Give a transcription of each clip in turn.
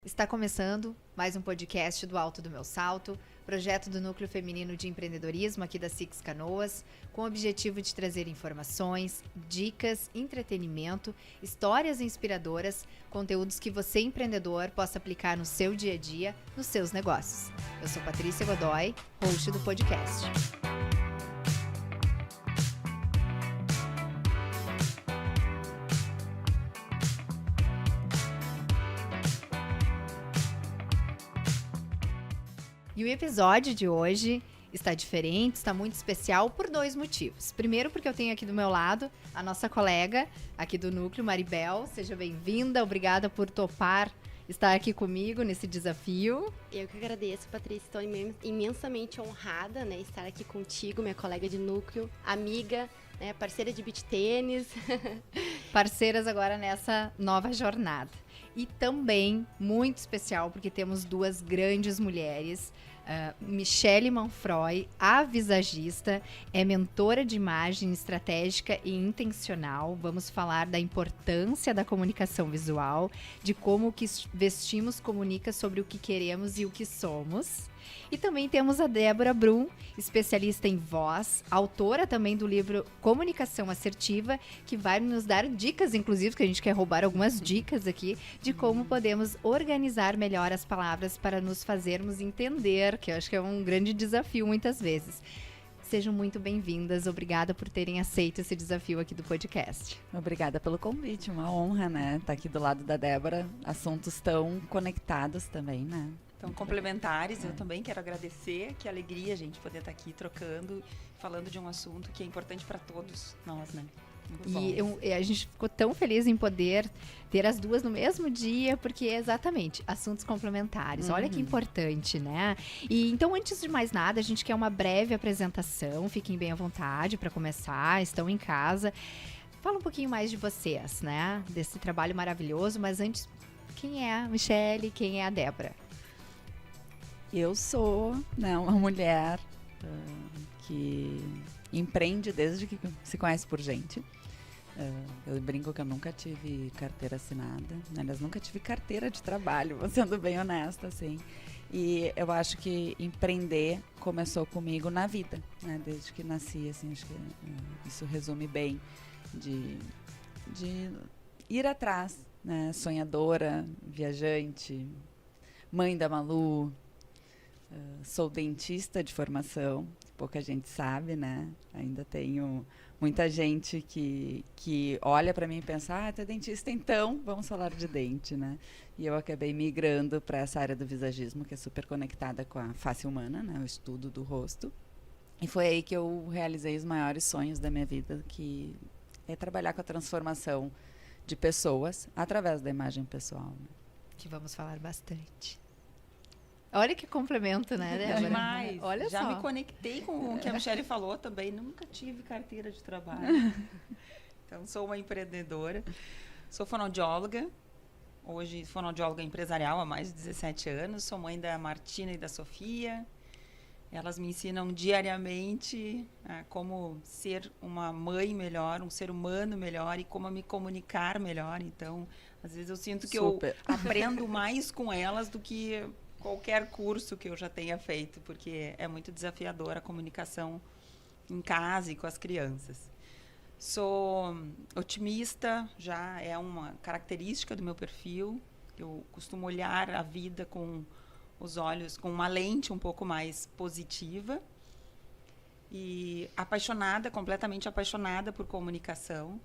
Está começando mais um podcast do Alto do Meu Salto, projeto do Núcleo Feminino de Empreendedorismo aqui da Six Canoas, com o objetivo de trazer informações, dicas, entretenimento, histórias inspiradoras, conteúdos que você, empreendedor, possa aplicar no seu dia a dia, nos seus negócios. Eu sou Patrícia Godoy, host do podcast. E o episódio de hoje está diferente, está muito especial por dois motivos. Primeiro, porque eu tenho aqui do meu lado a nossa colega aqui do Núcleo, Maribel. Seja bem-vinda, obrigada por topar estar aqui comigo nesse desafio. Eu que agradeço, Patrícia, estou imensamente honrada, né, estar aqui contigo, minha colega de núcleo, amiga, né, parceira de beach tênis. Parceiras agora nessa nova jornada. E também muito especial porque temos duas grandes mulheres, Michele Manfroy, a visagista, é mentora de imagem estratégica e intencional. Vamos falar da importância da comunicação visual, de como o que vestimos comunica sobre o que queremos e o que somos. E também temos a Débora Brum, especialista em voz, autora também do livro Comunicação Assertiva, que vai nos dar dicas, inclusive, que a gente quer roubar algumas dicas aqui, de como podemos organizar melhor as palavras para nos fazermos entender, que eu acho que é um grande desafio muitas vezes. Sejam muito bem-vindas, obrigada por terem aceito esse desafio aqui do podcast. Obrigada pelo convite, uma honra, né, estar aqui do lado da Débora, assuntos tão conectados também, né. Então, complementares, eu também quero agradecer, que alegria a gente poder estar aqui trocando, falando de um assunto que é importante para todos nós, né? E a gente ficou tão feliz em poder ter as duas no mesmo dia, porque é exatamente assuntos complementares. Olha que importante, né? E então, antes de mais nada, a gente quer uma breve apresentação. Fiquem bem à vontade para começar, estão em casa. Fala um pouquinho mais de vocês, né? Desse trabalho maravilhoso, mas antes, quem é a Michele, quem é a Débora? Eu sou, né, uma mulher que empreende desde que se conhece por gente. Eu brinco que eu nunca tive carteira assinada. Aliás, nunca tive carteira de trabalho, vou sendo bem honesta, assim. E eu acho que empreender começou comigo na vida, né? Desde que nasci, assim, acho que isso resume bem de ir atrás, né? Sonhadora, viajante, mãe da Malu. Sou dentista de formação, pouca gente sabe, né? Ainda tenho muita gente que olha para mim e pensa, tu é dentista, então vamos falar de dente, né? E eu acabei migrando para essa área do visagismo, que é super conectada com a face humana, né? O estudo do rosto. E foi aí que eu realizei os maiores sonhos da minha vida, que é trabalhar com a transformação de pessoas através da imagem pessoal, né? Que vamos falar bastante. Olha que complemento, né, Débora? Demais. Olha Já só. me conectei com o que a Michele falou também. Nunca tive carteira de trabalho. Então, sou uma empreendedora. Sou fonoaudióloga. Hoje, fonoaudióloga empresarial há mais de 17 anos. Sou mãe da Martina e da Sofia. Elas me ensinam diariamente como ser uma mãe melhor, um ser humano melhor e como me comunicar melhor. Então, às vezes eu sinto que eu aprendo mais com elas do que qualquer curso que eu já tenha feito, porque é muito desafiadora a comunicação em casa e com as crianças. Sou otimista, já é uma característica do meu perfil. Eu costumo olhar a vida com os olhos, com uma lente um pouco mais positiva. E apaixonada, completamente apaixonada por comunicação.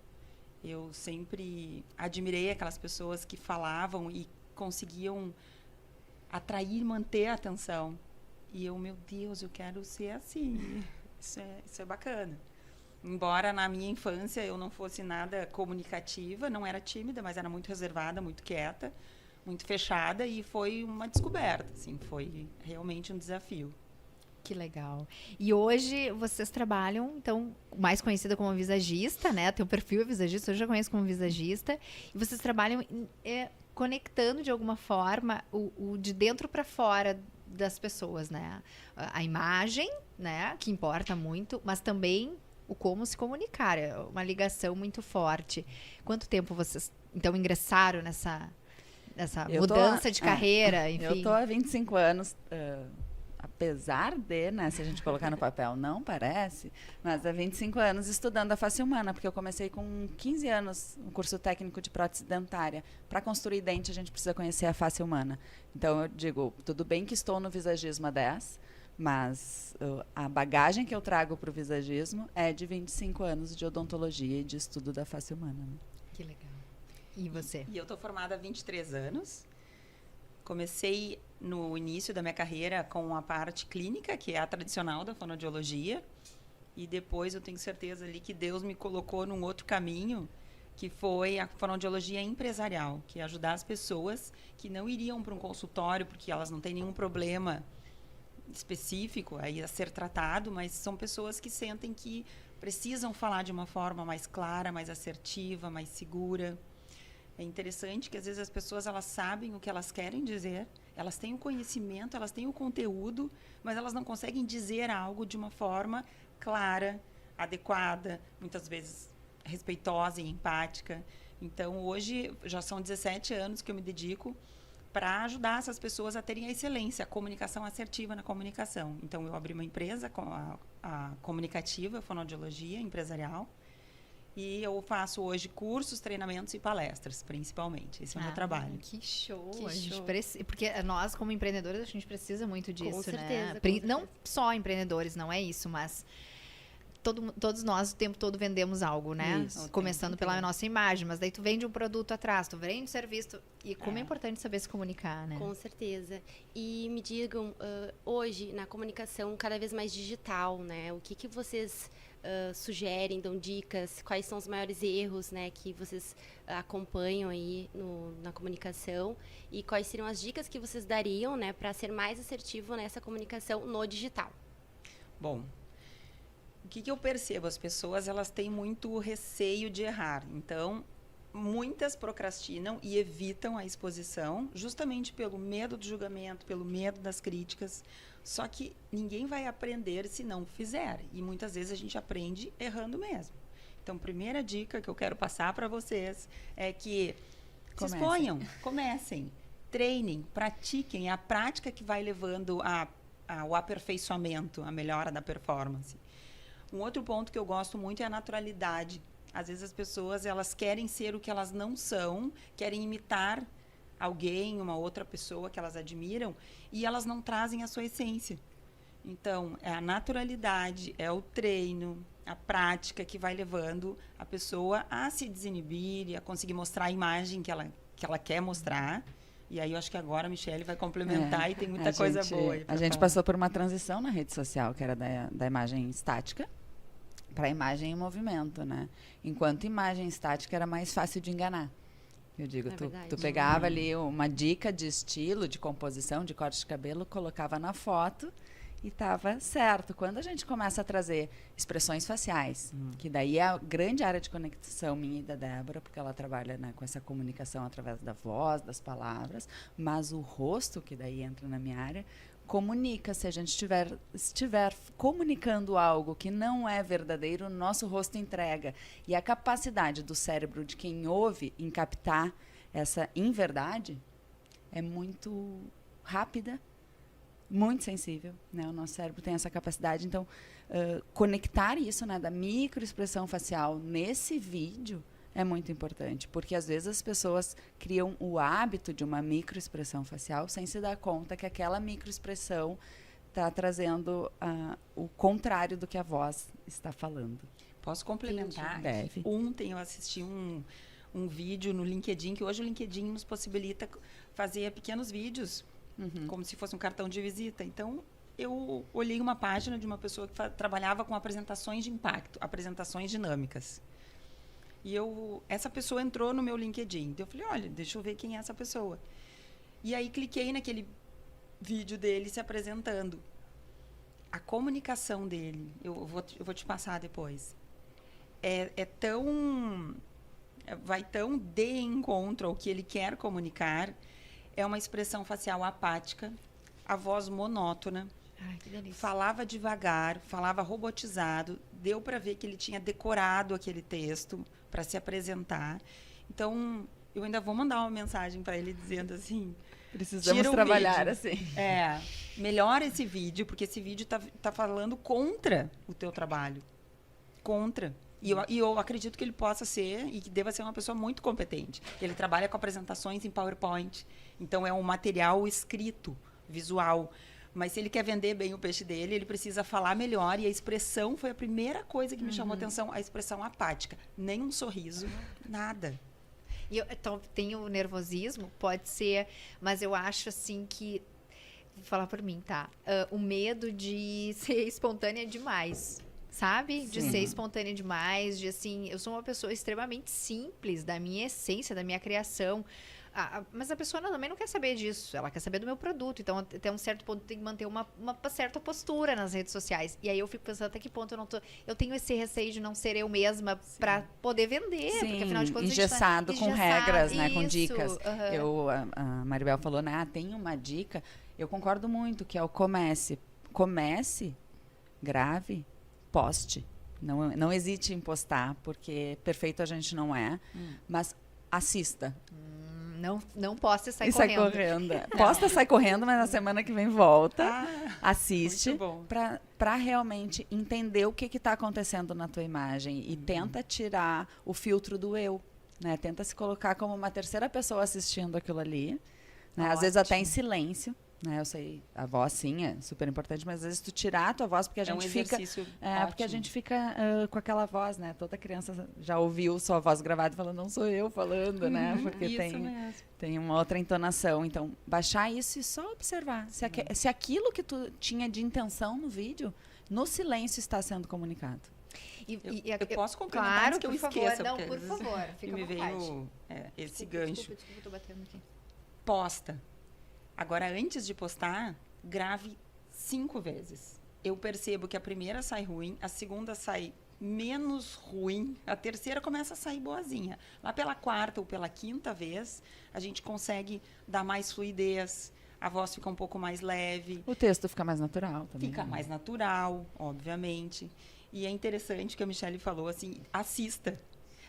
Eu sempre admirei aquelas pessoas que falavam e conseguiam atrair, manter a atenção. E eu, meu Deus, eu quero ser assim. Isso é bacana. Embora na minha infância eu não fosse nada comunicativa, não era tímida, mas era muito reservada, muito quieta, muito fechada, e foi uma descoberta, assim, foi realmente um desafio. Que legal. E hoje vocês trabalham, então, mais conhecida como visagista, né? Teu perfil é visagista, eu já conheço como visagista. E vocês trabalham conectando de alguma forma o de dentro para fora das pessoas, né? A imagem, né? Que importa muito, mas também o como se comunicar. É uma ligação muito forte. Quanto tempo vocês, então, ingressaram essa Eu tô- mudança de carreira, enfim. Eu tô há 25 anos, apesar de, né, se a gente colocar no papel, não parece, mas há 25 anos estudando a face humana, porque eu comecei com 15 anos um curso técnico de prótese dentária. Para construir dente, a gente precisa conhecer a face humana. Então, eu digo, tudo bem que estou no visagismo há 10, mas a bagagem que eu trago para o visagismo é de 25 anos de odontologia e de estudo da face humana. Né? Que legal. E você? E eu tô formada há 23 anos. Comecei no início da minha carreira com a parte clínica, que é a tradicional da fonoaudiologia. E depois eu tenho certeza ali que Deus me colocou num outro caminho, que foi a fonoaudiologia empresarial, que é ajudar as pessoas que não iriam para um consultório porque elas não têm nenhum problema específico aí a ser tratado, mas são pessoas que sentem que precisam falar de uma forma mais clara, mais assertiva, mais segura. É interessante que às vezes as pessoas elas sabem o que elas querem dizer, elas têm o conhecimento, elas têm o conteúdo, mas elas não conseguem dizer algo de uma forma clara, adequada, muitas vezes respeitosa e empática. Então, hoje já são 17 anos que eu me dedico para ajudar essas pessoas a terem a excelência, a comunicação assertiva na comunicação. Então, eu abri uma empresa, a Comunicativa Fonoaudiologia Empresarial, e eu faço hoje cursos, treinamentos e palestras, principalmente. Esse é o meu trabalho. Que show! Que A gente show. porque nós, como empreendedores, a gente precisa muito disso, certeza, né? com Não certeza. só empreendedores, não é isso, mas todos nós o tempo todo vendemos algo, né? Isso, o Começando tempo pela inteiro. nossa imagem, mas daí tu vende um produto atrás, tu vende um serviço. E como é É. importante saber se comunicar, né? Com certeza. E me digam, hoje, na comunicação cada vez mais digital, né? O que vocês sugerem, dão dicas? Quais são os maiores erros, né, que vocês acompanham aí na comunicação? E quais seriam as dicas que vocês dariam, né, para ser mais assertivo nessa comunicação no digital? Bom, o que eu percebo? As pessoas elas têm muito receio de errar. Então, muitas procrastinam e evitam a exposição justamente pelo medo do julgamento, pelo medo das críticas. Só que ninguém vai aprender se não fizer. E muitas vezes a gente aprende errando mesmo. Então, primeira dica que eu quero passar para vocês é que se Comecem. exponham, comecem, treinem, pratiquem. É a prática que vai levando ao aperfeiçoamento, a melhora da performance. Um outro ponto que eu gosto muito é a naturalidade. Às vezes as pessoas elas querem ser o que elas não são, querem imitar alguém, uma outra pessoa que elas admiram, e elas não trazem a sua essência. Então, é a naturalidade, é o treino, a prática que vai levando a pessoa a se desinibir e a conseguir mostrar a imagem que ela quer mostrar. E aí eu acho que agora a Michelle vai complementar e tem muita coisa boa aí pra A gente falar. passou por uma transição na rede social, que era da imagem estática para a imagem em movimento, né? Enquanto imagem estática era mais fácil de enganar. Eu digo, É verdade. tu pegava ali uma dica de estilo, de composição, de corte de cabelo, colocava na foto e estava certo. Quando a gente começa a trazer expressões faciais, que daí é a grande área de conexão minha e da Débora, porque ela trabalha, né, com essa comunicação através da voz, das palavras, mas o rosto, que daí entra na minha área, comunica. Se a gente estiver comunicando algo que não é verdadeiro, o nosso rosto entrega. E a capacidade do cérebro de quem ouve em captar essa inverdade é muito rápida, muito sensível, né? O nosso cérebro tem essa capacidade. Então, conectar isso, né, da microexpressão facial nesse vídeo é muito importante, porque às vezes as pessoas criam o hábito de uma microexpressão facial sem se dar conta que aquela microexpressão está trazendo o contrário do que a voz está falando. Posso complementar? Deve. Ontem eu assisti um vídeo no LinkedIn, que hoje o LinkedIn nos possibilita fazer pequenos vídeos, como se fosse um cartão de visita. Então, eu olhei uma página de uma pessoa que trabalhava com apresentações de impacto, apresentações dinâmicas. E essa pessoa entrou no meu LinkedIn. Então, eu falei, olha, deixa eu ver quem é essa pessoa. E aí, cliquei naquele vídeo dele se apresentando. A comunicação dele, eu vou te passar depois, vai tão de encontro ao que ele quer comunicar. É uma expressão facial apática, a voz monótona. Ai, que delícia. Falava devagar, falava robotizado. Deu para ver que ele tinha decorado aquele texto para se apresentar. Então, eu ainda vou mandar uma mensagem para ele dizendo assim... Precisamos tira o trabalhar vídeo. assim. Melhora esse vídeo, porque esse vídeo tá falando contra o teu trabalho. Contra. E eu acredito que ele possa ser e que deva ser uma pessoa muito competente. Ele trabalha com apresentações em PowerPoint. Então, é um material escrito, visual. Mas se ele quer vender bem o peixe dele, ele precisa falar melhor. E a expressão foi a primeira coisa que me chamou a atenção, a expressão apática. Nem um sorriso, nada. Então, tem o nervosismo, pode ser, mas eu acho assim que, vou falar por mim, tá? O medo de ser espontânea demais, sabe? De ser espontânea demais, de assim, eu sou uma pessoa extremamente simples da minha essência, da minha criação. Mas a pessoa também não quer saber disso, ela quer saber do meu produto. Então, até um certo ponto, tem que manter uma certa postura nas redes sociais. E aí eu fico pensando até que ponto eu tenho esse receio de não ser eu mesma para poder vender. Sim, porque afinal de contas, engessado com regras, né? Com isso, dicas. A Maribel falou, né? Tem uma dica. Eu concordo muito, que é o comece. Comece, grave, poste. Não hesite em postar, porque perfeito a gente não é. Mas assista. Não posta e sai correndo. Posta, sai correndo, mas na semana que vem volta, assiste, para realmente entender o que está acontecendo na tua imagem e tenta tirar o filtro do eu, né? Tenta se colocar como uma terceira pessoa assistindo aquilo ali, né? Às vezes até em silêncio. Né, eu sei, a voz sim é super importante, mas às vezes tu tirar a tua voz porque a gente fica, porque a gente fica com aquela voz, né? Toda criança já ouviu sua voz gravada e falando, não sou eu falando, né? Porque tem uma outra entonação. Então, baixar isso e só observar se aquilo que tu tinha de intenção no vídeo, no silêncio está sendo comunicado. Eu posso complementar claro, antes que eu esqueça. Não, por favor, fica me veio esse gancho. Desculpa, tô batendo aqui. Posta. Agora, antes de postar, grave 5 vezes. Eu percebo que a primeira sai ruim, a segunda sai menos ruim, a terceira começa a sair boazinha. Lá pela 4ª ou pela 5ª vez, a gente consegue dar mais fluidez, a voz fica um pouco mais leve. O texto fica mais natural também. Fica mais natural, obviamente. E é interessante que a Michelle falou assim, assista.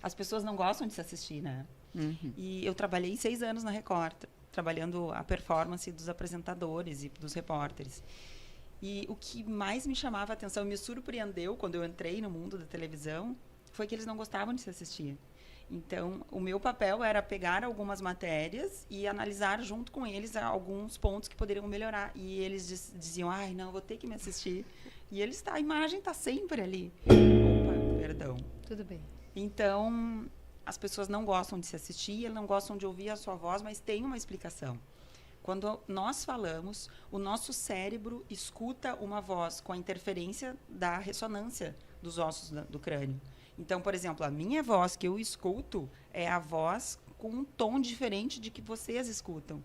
As pessoas não gostam de se assistir, né? E eu trabalhei 6 anos na Record, trabalhando a performance dos apresentadores e dos repórteres. E o que mais me chamava a atenção, me surpreendeu quando eu entrei no mundo da televisão, foi que eles não gostavam de se assistir. Então, o meu papel era pegar algumas matérias e analisar junto com eles alguns pontos que poderiam melhorar. E eles diziam, não, vou ter que me assistir. E a imagem está sempre ali. Opa, perdão. Tudo bem. Então, as pessoas não gostam de se assistir, não gostam de ouvir a sua voz, mas tem uma explicação. Quando nós falamos, o nosso cérebro escuta uma voz com a interferência da ressonância dos ossos do crânio. Então, por exemplo, a minha voz que eu escuto é a voz com um tom diferente de que vocês escutam.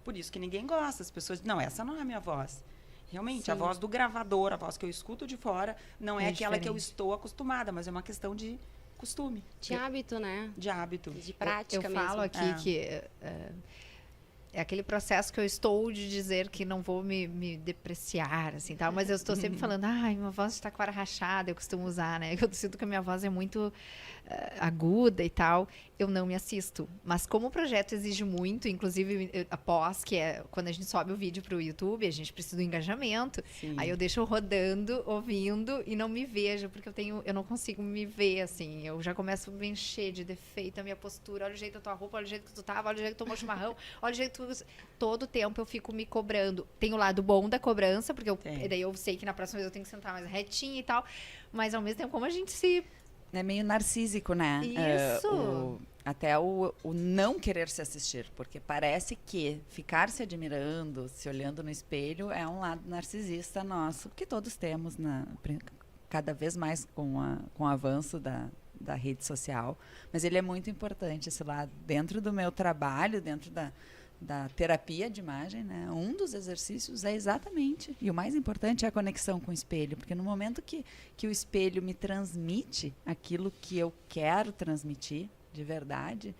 Por isso que ninguém gosta. As pessoas dizem, não, essa não é a minha voz. Realmente, sim, a voz do gravador, a voz que eu escuto de fora, não é aquela que eu estou acostumada, mas é uma questão de costume. De hábito, né? De hábito. De prática mesmo. Eu falo aqui que é aquele processo que eu estou de dizer que não vou me depreciar, assim, tal, mas eu estou sempre falando, minha voz está com a rachada, eu costumo usar, né? Eu sinto que a minha voz é muito aguda e tal, eu não me assisto. Mas como o projeto exige muito, inclusive após, que é quando a gente sobe o vídeo para o YouTube, a gente precisa do engajamento. Sim. Aí eu deixo rodando, ouvindo e não me vejo, porque eu não consigo me ver, assim. Eu já começo a me encher de defeito a minha postura. Olha o jeito da tua roupa, olha o jeito que tu tava, olha o jeito que tu tomou chimarrão, olha o jeito que tu... Todo tempo eu fico me cobrando. Tem o lado bom da cobrança, porque daí eu sei que na próxima vez eu tenho que sentar mais retinha e tal, mas ao mesmo tempo como a gente se... É meio narcísico, né? Isso. Até o não querer se assistir, porque parece que ficar se admirando, se olhando no espelho, é um lado narcisista nosso, que todos temos, cada vez mais com o avanço da rede social. Mas ele é muito importante, esse lado. Dentro do meu trabalho, dentro da terapia de imagem, né? Um dos exercícios é exatamente, e o mais importante é a conexão com o espelho, porque no momento que o espelho me transmite aquilo que eu quero transmitir de verdade,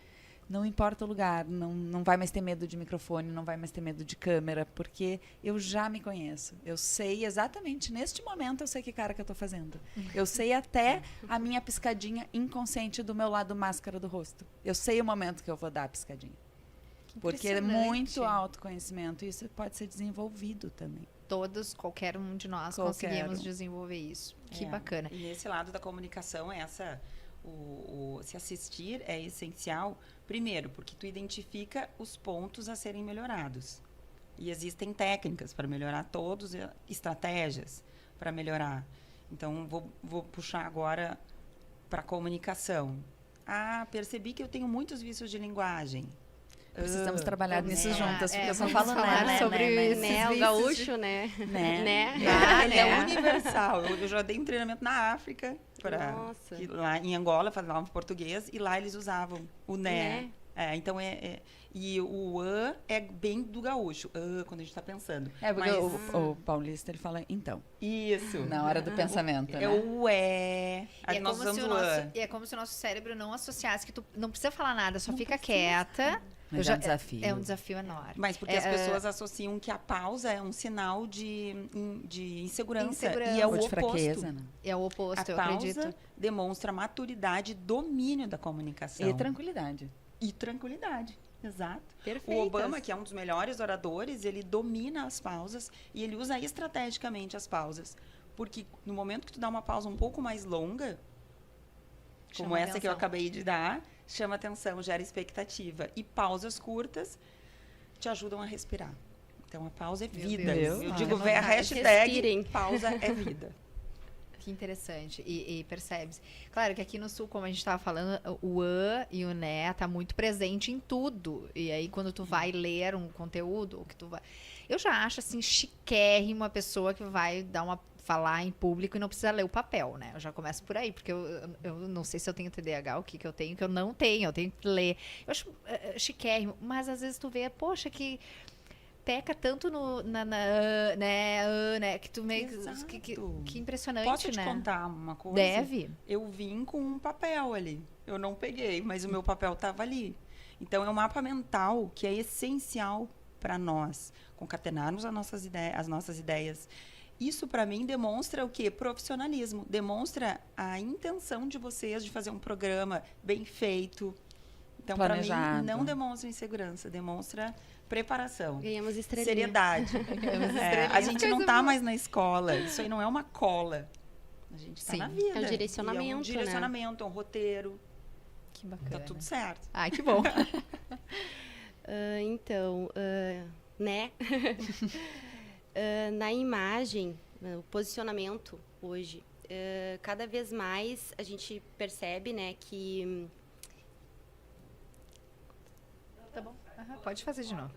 Não importa o lugar, não vai mais ter medo de microfone, não vai mais ter medo de câmera, porque eu já me conheço. Eu sei exatamente, neste momento, eu sei que cara que eu tô fazendo. Eu sei até a minha piscadinha inconsciente do meu lado máscara do rosto. Eu sei o momento que eu vou dar a piscadinha. Porque é muito autoconhecimento e isso pode ser desenvolvido também. Todos, qualquer um de nós conseguimos desenvolver isso. Que bacana. E nesse lado da comunicação, se assistir é essencial, primeiro, porque tu identifica os pontos a serem melhorados. E existem técnicas para melhorar todos, estratégias para melhorar. Então, vou puxar agora para a comunicação. Percebi que eu tenho muitos vícios de linguagem. Precisamos trabalhar nisso juntas, porque eu só vamos falo falar sobre o gaúcho, né? Ele é universal. Eu já dei um treinamento na África, lá em Angola, falavam português, e lá eles usavam o né. Então e o é bem do gaúcho, quando a gente está pensando. Porque o paulista, ele fala então. Isso. Na hora do pensamento, né? O é. E é como se o nosso cérebro não associasse, que tu não precisa falar nada, só fica quieta. Mas é um desafio. É um desafio enorme. Mas porque as pessoas associam que a pausa é um sinal de insegurança. E é o oposto. Fraqueza, né? É o oposto, eu pausa acredito. Demonstra maturidade, domínio da comunicação. E tranquilidade. Exato. Perfeitas. O Obama, que é um dos melhores oradores, ele domina as pausas e ele usa estrategicamente as pausas. Porque no momento que tu dá uma pausa um pouco mais longa, como essa que eu acabei de dar, chama atenção, gera expectativa. E pausas curtas te ajudam a respirar. Então, a pausa é vida. Eu digo, a hashtag respirem. Pausa é vida. Que interessante. E percebe-se. Claro que aqui no Sul, como a gente estava falando, o e o né tá muito presente em tudo. E aí, quando tu vai ler um conteúdo, eu já acho, assim, chiquérrimo a pessoa que vai falar em público e não precisa ler o papel, né? Eu já começo por aí, porque eu não sei se eu tenho TDAH, o que eu tenho, que eu não tenho, eu tenho que ler. Eu acho chiquérrimo, mas às vezes tu vê, poxa, que peca tanto né, que tu meio que impressionante, Posso te né? contar uma coisa? Deve. Eu vim com um papel ali. Eu não peguei, mas o meu papel estava ali. Então, é um mapa mental que é essencial para nós concatenarmos as nossas ideias. Isso, para mim, demonstra o quê? Profissionalismo. Demonstra a intenção de vocês de fazer um programa bem feito. Então, para mim, não demonstra insegurança, demonstra preparação. Ganhamos estrelinha. Seriedade. A gente não está mais na escola. Isso aí não é uma cola. A gente está na vida. É um direcionamento, é um direcionamento, é um roteiro. Que bacana. Tá tudo certo. Ai, que bom. Né? Na imagem, o posicionamento hoje, cada vez mais a gente percebe, né, que... Tá bom. Pode fazer de novo.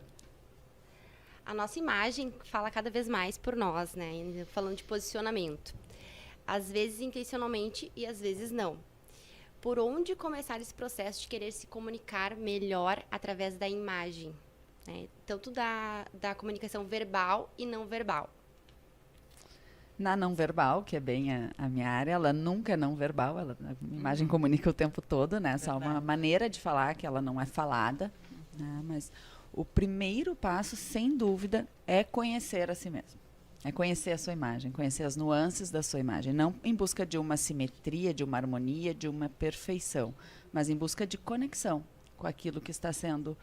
A nossa imagem fala cada vez mais por nós, né? Falando de posicionamento. Às vezes intencionalmente e às vezes não. Por onde começar esse processo de querer se comunicar melhor através da imagem? Né? Tanto da comunicação verbal e não verbal. Na não verbal, que é bem a minha área, ela nunca é não verbal, a imagem comunica o tempo todo, né? Só uma maneira de falar que ela não é falada, né? Mas o primeiro passo, sem dúvida, é conhecer a si mesmo. É conhecer a sua imagem, conhecer as nuances da sua imagem. Não em busca de uma simetria, de uma harmonia, de uma perfeição, mas em busca de conexão com aquilo que está sendo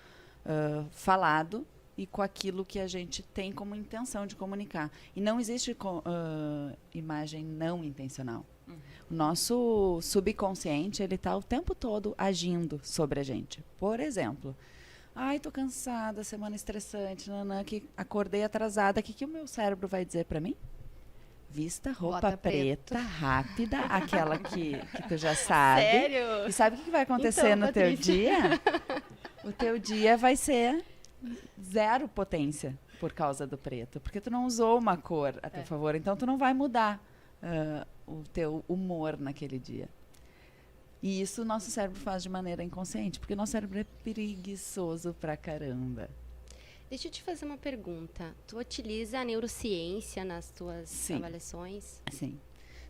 falado e com aquilo que a gente tem como intenção de comunicar. E não existe imagem não intencional. O nosso subconsciente, ele está o tempo todo agindo sobre a gente. Por exemplo, tô cansada, semana estressante, que acordei atrasada. O que o meu cérebro vai dizer para mim? Vista roupa preta, rápida, aquela que tu já sabe. Sério? E sabe o que vai acontecer no teu dia? O teu dia vai ser zero potência por causa do preto. Porque tu não usou uma cor a teu favor. Então, tu não vai mudar o teu humor naquele dia. E isso o nosso cérebro faz de maneira inconsciente. Porque o nosso cérebro é preguiçoso pra caramba. Deixa eu te fazer uma pergunta. Tu utiliza a neurociência nas tuas avaliações? Sim.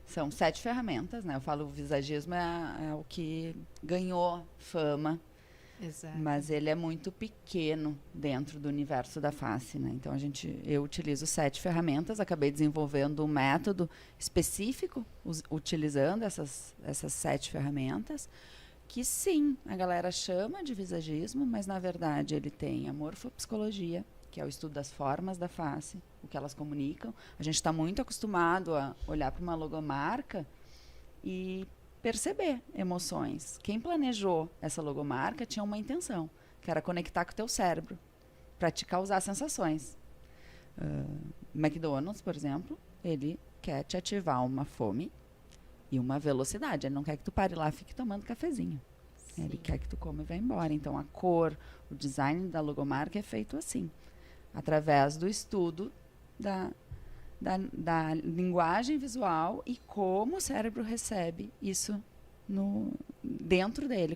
São 7 ferramentas, né? Eu falo o visagismo é o que ganhou fama. Exato. Mas ele é muito pequeno dentro do universo da face, né? Então eu utilizo 7 ferramentas, acabei desenvolvendo um método específico utilizando essas 7 ferramentas, que sim, a galera chama de visagismo, mas na verdade ele tem a morfopsicologia, que é o estudo das formas da face, o que elas comunicam. A gente está muito acostumado a olhar para uma logomarca e perceber emoções. Quem planejou essa logomarca tinha uma intenção, que era conectar com o teu cérebro, para te causar sensações. McDonald's, por exemplo, ele quer te ativar uma fome e uma velocidade. Ele não quer que tu pare lá e fique tomando cafezinho. Sim. Ele quer que tu coma e vá embora. Então, a cor, o design da logomarca é feito assim, através do estudo da linguagem visual e como o cérebro recebe isso dentro dele,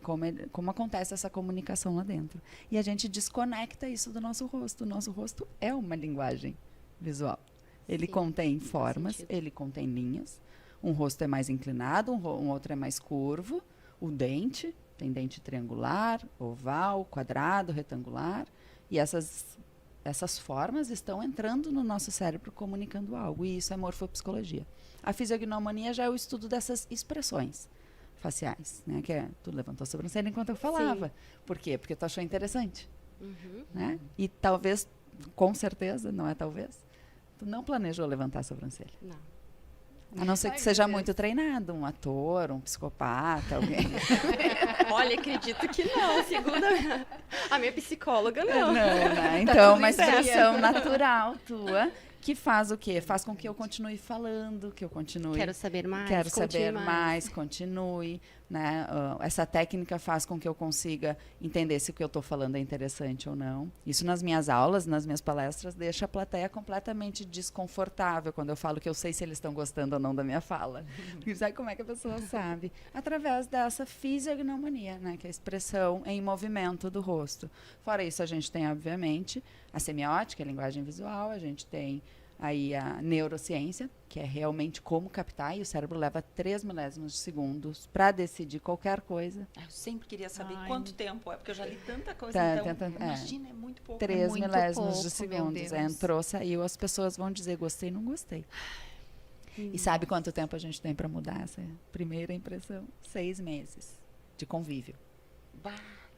como acontece essa comunicação lá dentro. E a gente desconecta isso do nosso rosto. O nosso rosto é uma linguagem visual. Ele Sim, contém faz formas, sentido. ele contém linhas. Um rosto é mais inclinado, um outro é mais curvo. O dente, tem dente triangular, oval, quadrado, retangular. E essas formas estão entrando no nosso cérebro comunicando algo, e isso é morfopsicologia. A fisiognomania já é o estudo dessas expressões faciais, né? Que é, tu levantou a sobrancelha enquanto eu falava. Sim. Por quê? Porque tu achou interessante, Uhum. né? E talvez, com certeza, não é talvez, tu não planejou levantar a sobrancelha. Não. A não ser que Ai, seja meu Deus. muito treinado, um ator, um psicopata, alguém. Olha, acredito que não. Segundo a minha psicóloga, não. Né? Então, tudo uma em dia. expressão natural tua que faz o quê? Faz com que eu continue falando, que eu continue... Quero saber mais. Quero conte saber mais, continue. Né? Essa técnica faz com que eu consiga entender se o que eu estou falando é interessante ou não. Isso nas minhas aulas, nas minhas palestras, deixa a plateia completamente desconfortável quando eu falo que eu sei se eles estão gostando ou não da minha fala. Porque sabe como é que a pessoa sabe? Através dessa fisiognomia, né? Que é a expressão em movimento do rosto. Fora isso, a gente tem, obviamente, a semiótica, a linguagem visual, a gente tem aí a neurociência, que é realmente como captar, e o cérebro leva 3 milésimos de segundos para decidir qualquer coisa. Eu sempre queria saber Ai. quanto tempo é, porque eu já li tanta coisa, Tá, então, tenta- imagina, é muito pouco. 3 muito milésimos de pouco, segundos. meu Deus. Entrou, saiu, as pessoas vão dizer gostei, não gostei. E sabe quanto tempo a gente tem para mudar essa primeira impressão? 6 meses de convívio. Bah,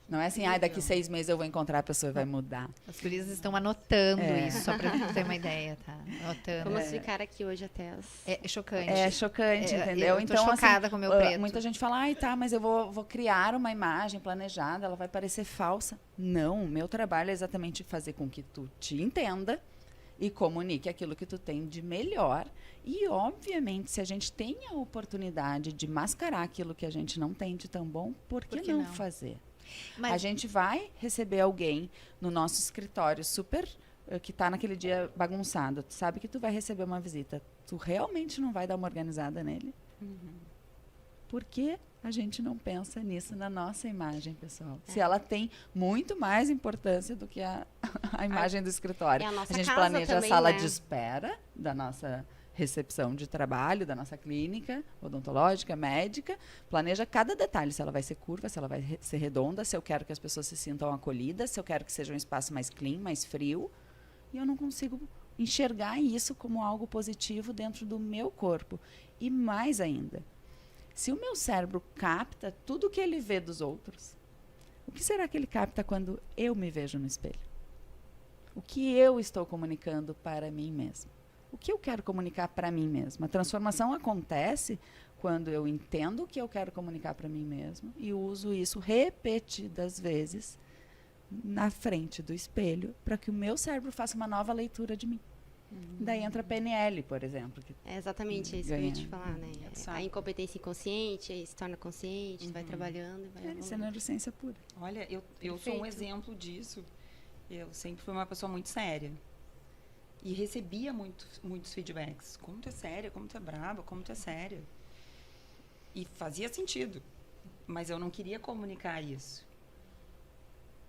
Não é assim, daqui 6 meses eu vou encontrar a pessoa e vai mudar. As gurias estão anotando isso, só pra ter uma ideia, tá? Anotando. Vamos ficar aqui hoje até as... É chocante. É chocante, É, entendeu? eu tô Então, chocada com o meu preto. Muita gente fala, ai, tá, mas eu vou criar uma imagem planejada, ela vai parecer falsa. Não, o meu trabalho é exatamente fazer com que tu te entenda e comunique aquilo que tu tem de melhor. E, obviamente, se a gente tem a oportunidade de mascarar aquilo que a gente não tem de tão bom, por que que não não? fazer? Mas A gente vai receber alguém no nosso escritório super que está naquele dia bagunçado. Tu sabe que tu vai receber uma visita. Tu realmente não vai dar uma organizada nele? Por que a gente não pensa nisso na nossa imagem, pessoal? Se ela tem muito mais importância do que a imagem do escritório. É a nossa gente casa planeja também, a sala né? de espera da nossa recepção de trabalho, da nossa clínica odontológica, médica, planeja cada detalhe, se ela vai ser curva, se ela vai ser redonda, se eu quero que as pessoas se sintam acolhidas, se eu quero que seja um espaço mais clean, mais frio, e eu não consigo enxergar isso como algo positivo dentro do meu corpo. E mais ainda, se o meu cérebro capta tudo que ele vê dos outros, o que será que ele capta quando eu me vejo no espelho? O que eu estou comunicando para mim mesma? O que eu quero comunicar para mim mesma? A transformação acontece quando eu entendo o que eu quero comunicar para mim mesma e uso isso repetidas vezes na frente do espelho para que o meu cérebro faça uma nova leitura de mim. Daí entra a PNL, por exemplo. Que É exatamente isso que eu ia te ganha. falar, né? Sabe. A incompetência inconsciente, aí se torna consciente, tu vai trabalhando e vai isso é evoluindo. neurociência pura. olha, eu sou um Perfeito. exemplo disso. Eu sempre fui uma pessoa muito séria. E recebia muitos feedbacks. Como tu é séria, como tu é brava, como tu é séria. E fazia sentido. Mas eu não queria comunicar isso.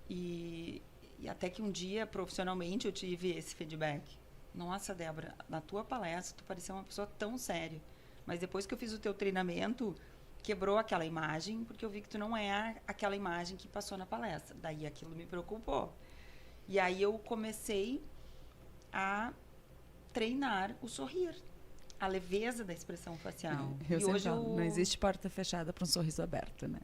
E até que um dia, profissionalmente, eu tive esse feedback. Nossa, Débora, na tua palestra, tu parecia uma pessoa tão séria. Mas depois que eu fiz o teu treinamento, quebrou aquela imagem, porque eu vi que tu não é aquela imagem que passou na palestra. Daí aquilo me preocupou. E aí eu comecei a treinar o sorrir, a leveza da expressão facial. Eu E sempre hoje falo, não existe porta fechada para um sorriso aberto, né?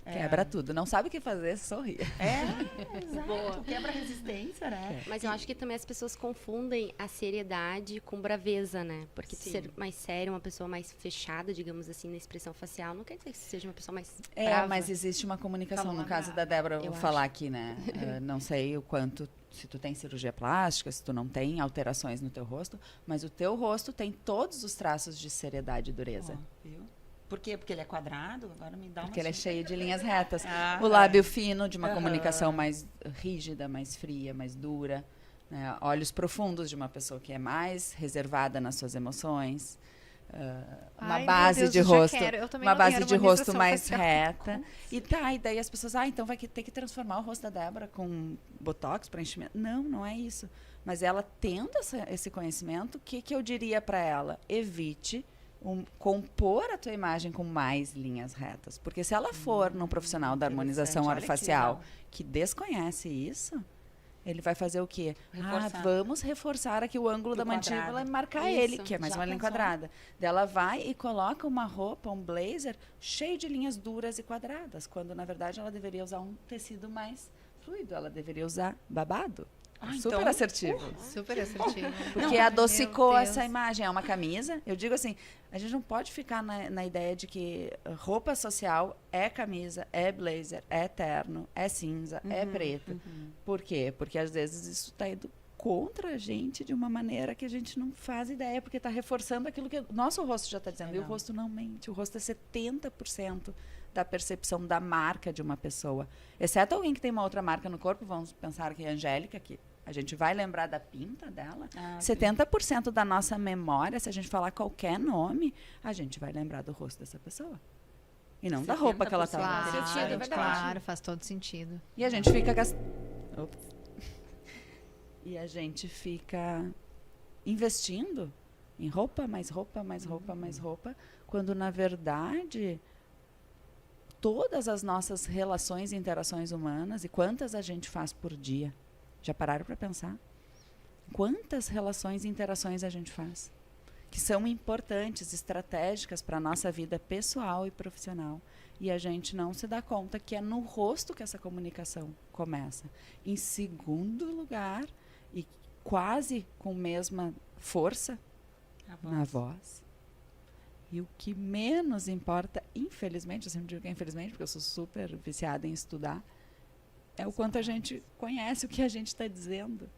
quebra Tudo. Não sabe o que fazer, sorrir. Exato. Quebra a resistência, né? Mas eu acho que também as pessoas confundem a seriedade com braveza, né? Porque ser mais sério, uma pessoa mais fechada, digamos assim, na expressão facial, não quer dizer que seja uma pessoa mais brava. Mas existe uma comunicação. Falou No caso nada. da Débora, eu vou Eu falar aqui, né? Não sei o quanto, se tu tem cirurgia plástica, se tu não tem alterações no teu rosto, mas o teu rosto tem todos os traços de seriedade e dureza. Viu? Por quê? Porque ele é quadrado? Agora me dá uma Porque ele é dica. cheio de linhas retas. Ah, O lábio fino, de uma Aham. comunicação mais rígida, mais fria, mais dura. Né? Olhos profundos, de uma pessoa que é mais reservada nas suas emoções. Uma Ai, base meu de Deus, eu já rosto, quero. Eu também uma não base quero de harmonização rosto mais facial. reta. E daí as pessoas, então vai ter que transformar o rosto da Débora com botox, preenchimento. Não, não é isso. Mas ela tendo esse conhecimento, o que eu diria para ela? Evite compor a tua imagem com mais linhas retas. Porque se ela for num profissional da harmonização interessante. Olha que orofacial legal. que desconhece isso, ele vai fazer o quê? Reforçar. Vamos reforçar aqui o ângulo Do da mandíbula quadrado. e marcar Isso. ele, que é mais Já uma linha pensou? quadrada. Daí ela vai e coloca uma roupa, um blazer, cheio de linhas duras e quadradas, quando na verdade ela deveria usar um tecido mais fluido, ela deveria usar babado. Super então, assertivo. Super assertivo. Porque Não, adocicou meu Deus. essa imagem. É uma camisa. Eu digo assim, a gente não pode ficar na ideia de que roupa social é camisa, é blazer, é terno, é cinza, é preto. Por quê? Porque às vezes isso está indo contra a gente de uma maneira que a gente não faz ideia, porque está reforçando aquilo que o nosso rosto já está dizendo. E o não. rosto não mente. O rosto é 70% da percepção da marca de uma pessoa. Exceto alguém que tem uma outra marca no corpo, vamos pensar que é a Angélica, que a gente vai lembrar da pinta dela. 70% da nossa memória, se a gente falar qualquer nome, a gente vai lembrar do rosto dessa pessoa. E não da roupa que ela está Claro, usando. sentido, é verdade. claro, faz todo sentido. E a gente fica E a gente fica investindo em roupa, mais roupa, mais roupa, mais roupa, quando na verdade todas as nossas relações e interações humanas, e quantas a gente faz por dia? Já pararam para pensar? Quantas relações e interações a gente faz? Que são importantes, estratégicas para a nossa vida pessoal e profissional. E a gente não se dá conta que é no rosto que essa comunicação começa. Em segundo lugar, e quase com mesma força, na voz. E o que menos importa, infelizmente, eu sempre digo que é infelizmente, porque eu sou super viciada em estudar, é o quanto a gente conhece o que a gente está dizendo.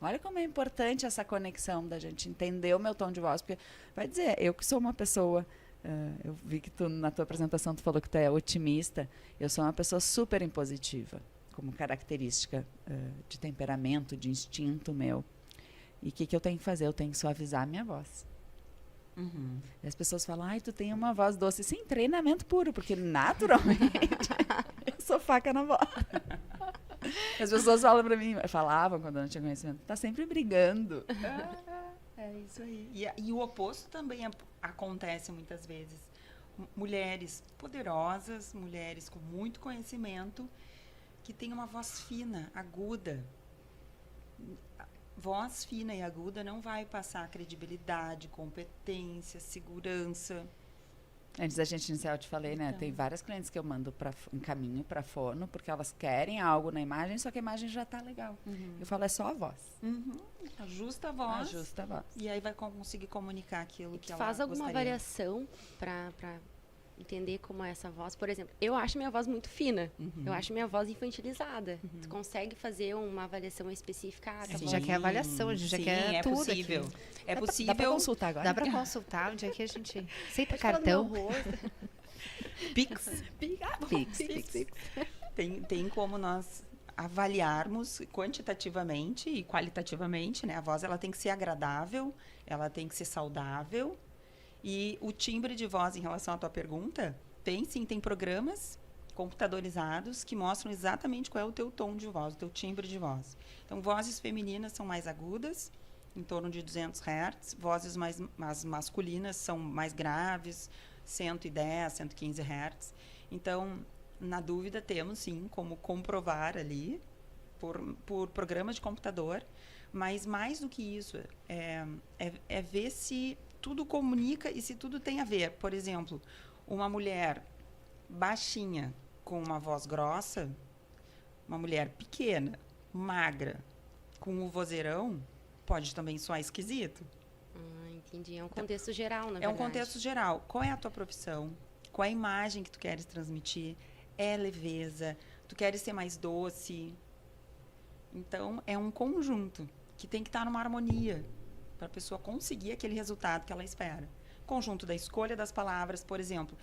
Olha como é importante essa conexão da gente entender o meu tom de voz, porque vai dizer, eu que sou uma pessoa, eu vi que tu, na tua apresentação tu falou que tu é otimista, eu sou uma pessoa super impositiva, como característica de temperamento, de instinto meu. E o que eu tenho que fazer? Eu tenho que suavizar a minha voz. E as pessoas falam, ai, tu tem uma voz doce. Sim, treinamento puro, porque naturalmente eu sou faca na voz. As pessoas falam pra mim, falavam quando eu não tinha conhecimento, tá sempre brigando. É isso aí. E o oposto também acontece muitas vezes. Mulheres poderosas, mulheres com muito conhecimento, que têm uma voz fina, aguda. Voz fina e aguda não vai passar credibilidade, competência, segurança. Antes da gente iniciar, eu te falei, né? Então. Tem várias clientes que eu mando em caminho para fono, porque elas querem algo na imagem, só que a imagem já tá legal. Eu falo, é só a voz. Ajusta a voz. Ajusta a voz. E aí vai conseguir comunicar aquilo que ela Faz alguma gostaria. variação para entender como é essa voz? Por exemplo, eu acho minha voz muito fina. Eu acho minha voz infantilizada. Tu consegue fazer uma avaliação específica? A gente já quer avaliação, a gente já quer é tudo possível. aqui. É Dá pra possível. consultar agora? Dá pra consultar onde é que a gente aceita Pode falar do cartão? meu rosto. Pix. Tem como nós avaliarmos quantitativamente e qualitativamente, né? A voz ela tem que ser agradável, ela tem que ser saudável. E o timbre de voz, em relação à tua pergunta, tem programas computadorizados que mostram exatamente qual é o teu tom de voz, o teu timbre de voz. Então, vozes femininas são mais agudas, em torno de 200 Hz, vozes mais masculinas são mais graves, 110, 115 Hz. Então, na dúvida, temos sim como comprovar ali por programas de computador, mas mais do que isso, é ver se tudo comunica e se tudo tem a ver. Por exemplo, uma mulher baixinha com uma voz grossa, uma mulher pequena, magra, com o vozeirão, pode também soar esquisito. Entendi. É um contexto geral, na É verdade. um contexto geral. Qual é a tua profissão? Qual é a imagem que tu queres transmitir? É leveza? Tu queres ser mais doce? Então, é um conjunto que tem que estar numa harmonia para a pessoa conseguir aquele resultado que ela espera. Conjunto da escolha das palavras, por exemplo,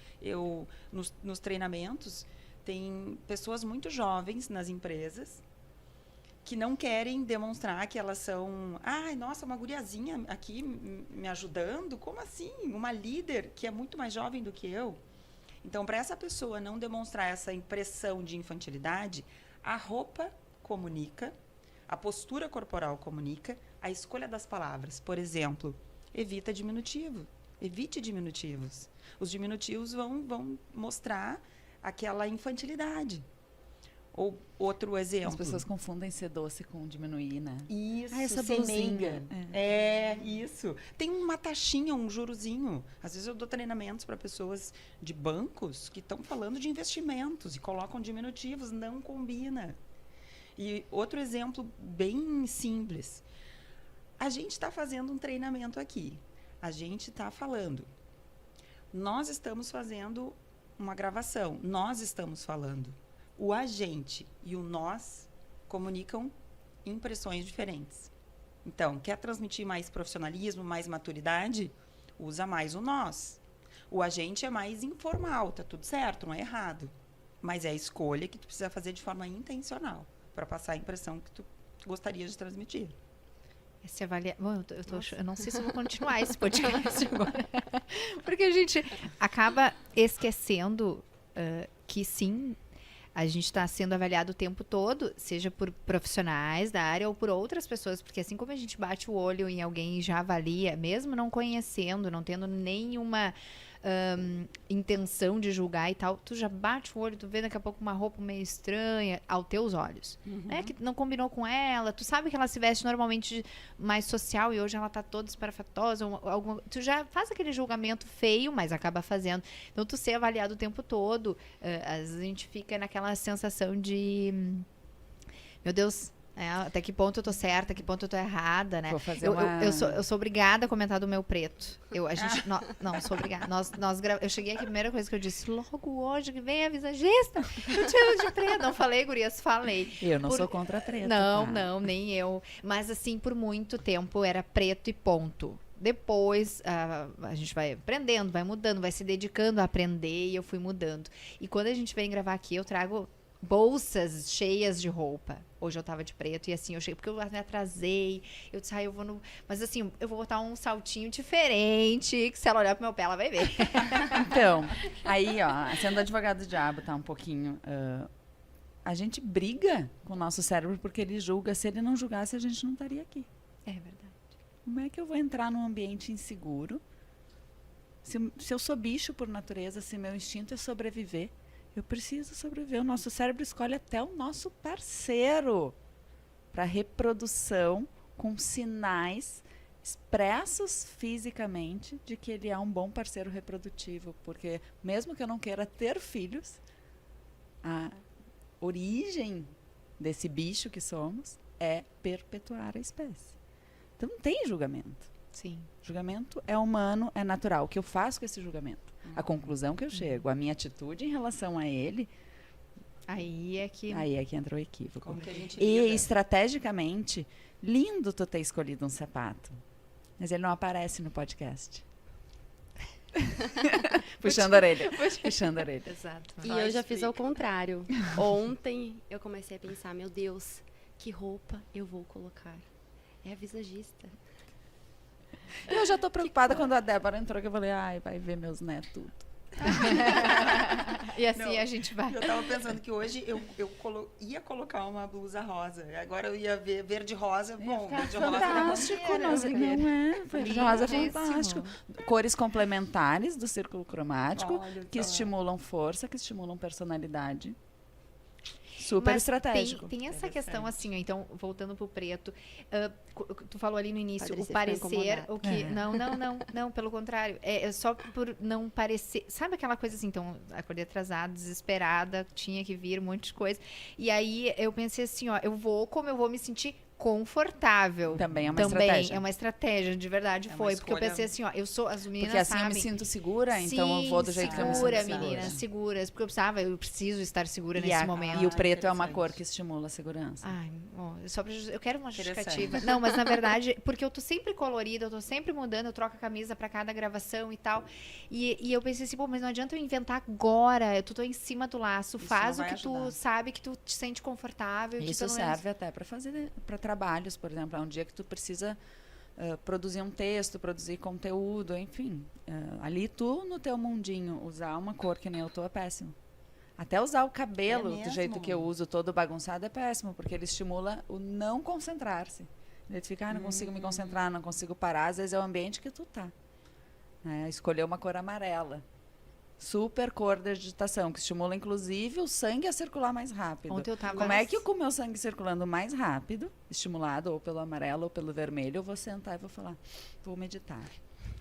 nos treinamentos, tem pessoas muito jovens nas empresas que não querem demonstrar que elas são... Ai, nossa, uma guriazinha aqui me ajudando? Como assim? Uma líder que é muito mais jovem do que eu? Então, para essa pessoa não demonstrar essa impressão de infantilidade, a roupa comunica, a postura corporal comunica, a escolha das palavras. Por exemplo, evite diminutivos. Os diminutivos vão mostrar aquela infantilidade. Ou outro exemplo. As pessoas confundem ser doce com diminuir, né? Isso, essa ser blusinha. meiga. Isso. Tem uma taxinha, um jurozinho. Às vezes eu dou treinamentos para pessoas de bancos que estão falando de investimentos e colocam diminutivos. Não combina. E outro exemplo bem simples. A gente está fazendo um treinamento aqui. A gente está falando. Nós estamos fazendo uma gravação. Nós estamos falando. O agente e o nós comunicam impressões diferentes. Então, quer transmitir mais profissionalismo, mais maturidade? Usa mais o nós. O agente é mais informal, tá tudo certo, não é errado. Mas é a escolha que tu precisa fazer de forma intencional para passar a impressão que tu gostaria de transmitir. Esse Bom, eu não sei se eu vou continuar esse podcast agora. Porque a gente acaba esquecendo que sim, a gente está sendo avaliado o tempo todo, seja por profissionais da área ou por outras pessoas, porque assim como a gente bate o olho em alguém e já avalia, mesmo não conhecendo, não tendo nenhuma intenção de julgar e tal, tu já bate o olho, tu vê daqui a pouco uma roupa meio estranha aos teus olhos, né? Que não combinou com ela, tu sabe que ela se veste normalmente mais social e hoje ela tá toda espalhafatosa, tu já faz aquele julgamento feio, mas acaba fazendo. Então tu ser avaliado o tempo todo, às vezes a gente fica naquela sensação de meu Deus, até que ponto eu tô certa, até que ponto eu tô errada, né? Vou fazer eu sou obrigada a comentar do meu preto. Não, sou obrigada. Eu cheguei aqui, a primeira coisa que eu disse, logo hoje que vem a visagista, eu tiro de preto. Não falei, gurias, falei. Eu não sou contra preto. Não, nem eu. Mas assim, por muito tempo era preto e ponto. Depois, a gente vai aprendendo, vai mudando, vai se dedicando a aprender e eu fui mudando. E quando a gente vem gravar aqui, eu trago bolsas cheias de roupa. Hoje eu tava de preto e assim, eu cheguei, porque eu me atrasei, eu disse, eu vou no... Mas assim, eu vou botar um saltinho diferente, que se ela olhar pro meu pé, ela vai ver. Então, aí, sendo advogado do diabo, tá um pouquinho... a gente briga com o nosso cérebro porque ele julga. Se ele não julgasse, a gente não estaria aqui. É verdade. Como é que eu vou entrar num ambiente inseguro? Se eu sou bicho por natureza, se meu instinto é sobreviver, eu preciso sobreviver. O nosso cérebro escolhe até o nosso parceiro para reprodução com sinais expressos fisicamente de que ele é um bom parceiro reprodutivo. Porque mesmo que eu não queira ter filhos, a origem desse bicho que somos é perpetuar a espécie. Então não tem julgamento. Sim. Julgamento é humano, é natural. O que eu faço com esse julgamento? A conclusão que eu chego, a minha atitude em relação a ele, aí é que entra o equívoco. Como que a gente E lida? estrategicamente, lindo tu ter escolhido um sapato, mas ele não aparece no podcast. Puxando a orelha. Puxando a orelha. Exato. E Só eu já fiz explica. ao contrário. Ontem eu comecei a pensar, meu Deus, que roupa eu vou colocar? É a visagista. Eu já tô preocupada quando a Débora entrou, que eu falei, vai ver meus netos tudo. E assim Não, a gente vai. Eu tava pensando que hoje eu ia colocar uma blusa rosa. Agora eu ia ver verde-rosa. Bom, verde-rosa Fantástico, nós, não é? Verde-rosa é Lindíssimo. fantástico. Cores complementares do círculo cromático, Olha que só. estimulam força, que estimulam personalidade. Super Mas estratégico. Tem essa questão Interessante. assim, ó, então, voltando pro preto, tu falou ali no início, Padre, o você parecer, ficou incomodado. o que... Não, pelo contrário. É só por não parecer... Sabe aquela coisa assim, então, acordei atrasada, desesperada, tinha que vir um monte de coisa. E aí, eu pensei assim, ó, como eu vou me sentir confortável. Também é uma estratégia. é uma estratégia, de verdade É uma foi. Porque eu escolha- pensei assim, ó, as meninas Porque assim sabem... eu me sinto segura, então eu vou do jeito que eu me sinto segura, segura. meninas, seguras. Porque eu preciso estar segura E, nesse momento. e o preto é uma interessante. cor que estimula a segurança. Ai, ó, eu quero uma Interessante. justificativa. Não, mas na verdade, porque eu tô sempre colorida, eu tô sempre mudando, eu troco a camisa pra cada gravação e tal. E eu pensei assim, pô, mas não adianta eu inventar agora. Eu tô em cima do laço. Isso Faz não o vai que tu ajudar. sabe que tu te sente confortável. que Isso pelo menos- serve até para fazer para trabalhos, por exemplo, é um dia que tu precisa produzir um texto, produzir conteúdo, enfim. Ali tu, no teu mundinho, usar uma cor que nem eu tô é péssimo. Até usar o cabelo É do jeito mesmo? que eu uso, todo bagunçado, é péssimo, porque ele estimula o não concentrar-se. Ele fica, não consigo me concentrar, não consigo parar. Às vezes é o ambiente que tu tá. Né? Escolher uma cor amarela. Super cor de agitação, que estimula, inclusive, o sangue a circular mais rápido. Ontem eu tava... Como é que com o meu sangue circulando mais rápido, estimulado ou pelo amarelo ou pelo vermelho, eu vou sentar e vou falar, vou meditar.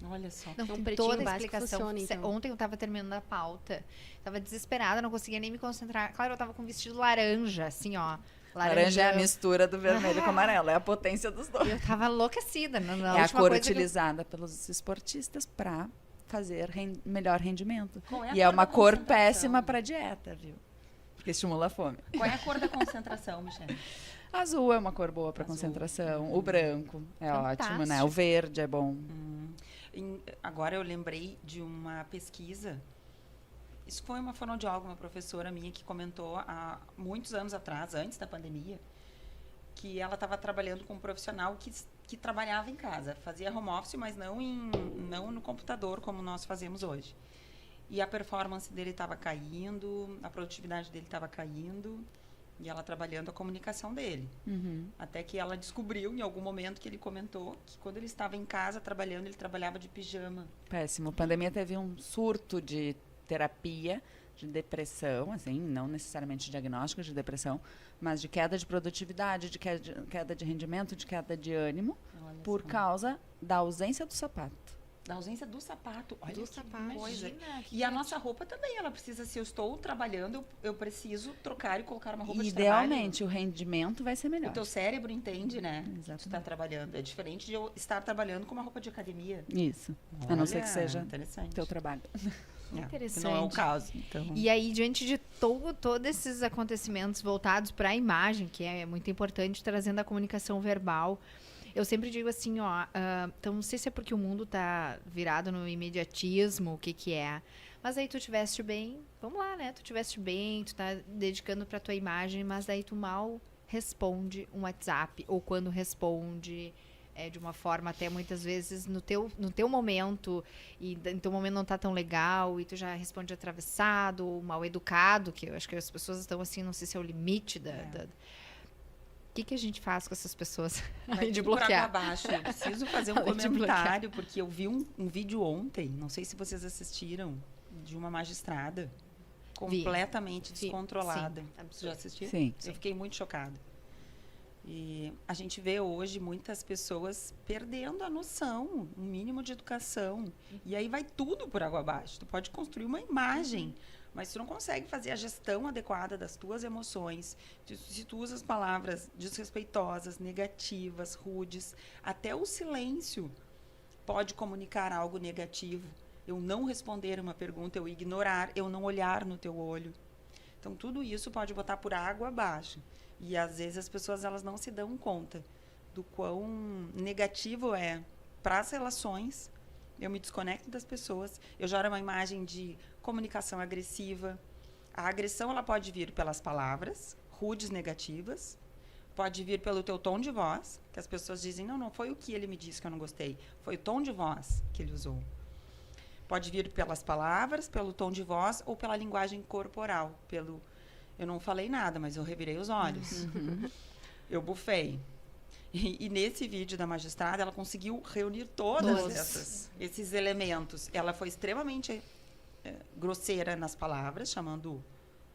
Olha só. Não, Então, tem pretinho toda a básico explicação. funciona, então. Ontem eu tava terminando a pauta. Tava desesperada, não conseguia nem me concentrar. Claro, eu tava com um vestido laranja, assim, ó. Laranja é a mistura do vermelho com o amarelo, é a potência dos dois. Eu tava enlouquecida. Na É a última cor coisa que eu- utilizada pelos esportistas para fazer melhor rendimento. Qual é a E é cor uma da cor concentração? péssima para dieta, viu? Porque estimula a fome. Qual é a cor da concentração, Michelle? Azul é uma cor boa para Azul. concentração. O branco é ótimo, né? Fantástico. O verde é bom. Agora eu lembrei de uma pesquisa. Isso foi uma fonoaudióloga, uma professora minha que comentou há muitos anos atrás, antes da pandemia, que ela estava trabalhando com um profissional que trabalhava em casa, fazia home office, mas não no computador como nós fazemos hoje. E a performance dele estava caindo, a produtividade dele estava caindo, e ela trabalhando a comunicação dele. Uhum. Até que ela descobriu, em algum momento, que ele comentou que quando ele estava em casa trabalhando, ele trabalhava de pijama. Péssimo. A pandemia teve um surto de terapia, de depressão, assim, não necessariamente diagnóstico de depressão, mas de queda de produtividade, de queda de rendimento, de queda de ânimo, Olha por só. causa da ausência do sapato. Da ausência do sapato. Olha Do que sapato. coisa. Imagina, que E a nossa roupa também, ela precisa, se eu estou trabalhando, eu preciso trocar e colocar uma roupa Idealmente, o rendimento vai ser de trabalho. melhor. O teu cérebro entende, né? Tu Exatamente. está trabalhando. É diferente de eu estar trabalhando com uma roupa de academia. Isso. A não ser que Olha, seja interessante. teu trabalho. Que não é o Interessante. caso. Então, E aí, diante de todos esses acontecimentos voltados para a imagem, que é muito importante, trazendo a comunicação verbal, eu sempre digo assim, ó, então não sei se é porque o mundo tá virado no imediatismo, o que que é, mas aí tu te veste bem, vamos lá, né? Tu te veste bem, tu tá dedicando pra tua imagem, mas aí tu mal responde um WhatsApp, ou quando responde de uma forma até muitas vezes no teu momento, e no teu momento não tá tão legal, e tu já responde atravessado, ou mal educado, que eu acho que as pessoas estão assim, não sei se é o limite O que a gente faz com essas pessoas? vai Além de tudo por água bloquear. abaixo. Eu preciso fazer um Além de comentário, porque eu vi um vídeo ontem, não sei se vocês assistiram, de uma magistrada completamente descontrolada. Vocês já assistiram? Sim. Eu fiquei muito chocada. E a gente vê hoje muitas pessoas perdendo a noção, um mínimo de educação. E aí vai tudo por água abaixo. Tu pode construir uma imagem, mas tu não consegue fazer a gestão adequada das tuas emoções. Se tu usas palavras desrespeitosas, negativas, rudes, até o silêncio pode comunicar algo negativo. Eu não responder uma pergunta, eu ignorar, eu não olhar no teu olho. Então, tudo isso pode botar por água abaixo. E, às vezes, as pessoas elas não se dão conta do quão negativo é para as relações. Eu me desconecto das pessoas. Eu gero uma imagem de comunicação agressiva. A agressão ela pode vir pelas palavras, rudes negativas. Pode vir pelo teu tom de voz, que as pessoas dizem, não foi o que ele me disse que eu não gostei. Foi o tom de voz que ele usou. Pode vir pelas palavras, pelo tom de voz ou pela linguagem corporal. Eu não falei nada, mas eu revirei os olhos. Eu bufei. E nesse vídeo da magistrada, ela conseguiu reunir todos esses elementos. Ela foi extremamente grosseira nas palavras, chamando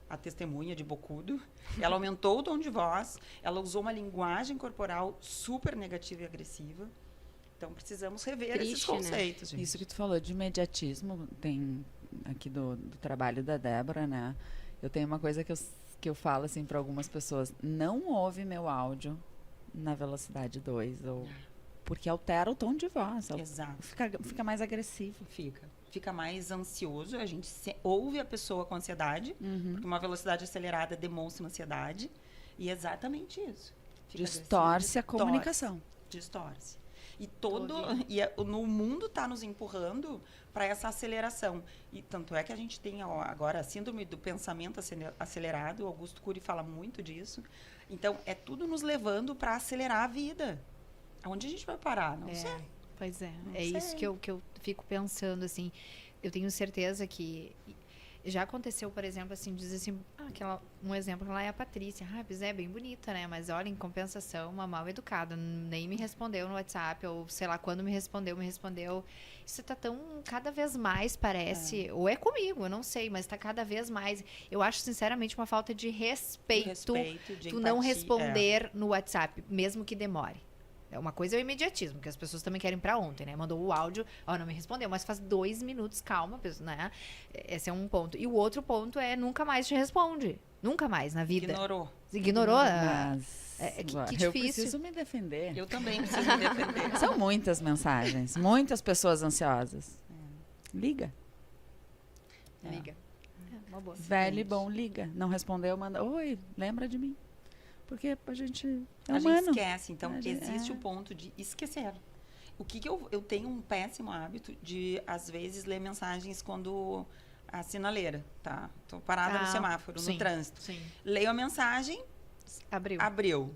a testemunha de bocudo. Ela aumentou o tom de voz. Ela usou uma linguagem corporal super negativa e agressiva. Então, precisamos rever esses conceitos, gente. Isso que tu falou de imediatismo, tem aqui do trabalho da Débora, né? Eu tenho uma coisa que eu falo, assim, para algumas pessoas. Não ouve meu áudio na velocidade 2, porque altera o tom de voz. Exato. Fica mais agressivo. Fica mais ansioso. A gente ouve a pessoa com ansiedade, porque uma velocidade acelerada demonstra ansiedade. E é exatamente isso. Distorce a comunicação. Distorce. E no mundo está nos empurrando para essa aceleração. E tanto é que a gente tem agora a síndrome do pensamento acelerado. O Augusto Cury fala muito disso. Então, é tudo nos levando para acelerar a vida. Onde a gente vai parar? Não sei. Pois é. Não É sei. isso que eu fico pensando, assim. Eu tenho certeza que... Já aconteceu, por exemplo, assim, dizer assim, um exemplo lá é a Patrícia. Pois é, bem bonita, né? Mas olha, em compensação, uma mal educada. Nem me respondeu no WhatsApp, ou sei lá, quando me respondeu. Isso tá cada vez mais, parece, ou é comigo, eu não sei, mas tá cada vez mais. Eu acho, sinceramente, uma falta de respeito de tu não empatia, responder no WhatsApp, mesmo que demore. Uma coisa é o imediatismo, que as pessoas também querem pra ontem, né? Mandou o áudio, não me respondeu, mas faz 2 minutos, calma, né? Esse é um ponto. E o outro ponto é nunca mais te responde. Nunca mais na vida. Ignorou? Mas, que difícil. Eu preciso me defender. Eu também preciso me defender. São muitas mensagens, muitas pessoas ansiosas. Liga. Liga. Uma boa. Velho e bom, liga. Não respondeu, manda, oi, lembra de mim. Porque a gente é a humano. gente esquece. Então, existe o ponto de esquecer. O que eu tenho um péssimo hábito de, às vezes, ler mensagens quando a sinaleira, tá? Tô parada no semáforo, no trânsito. Sim. Leio a mensagem, abriu.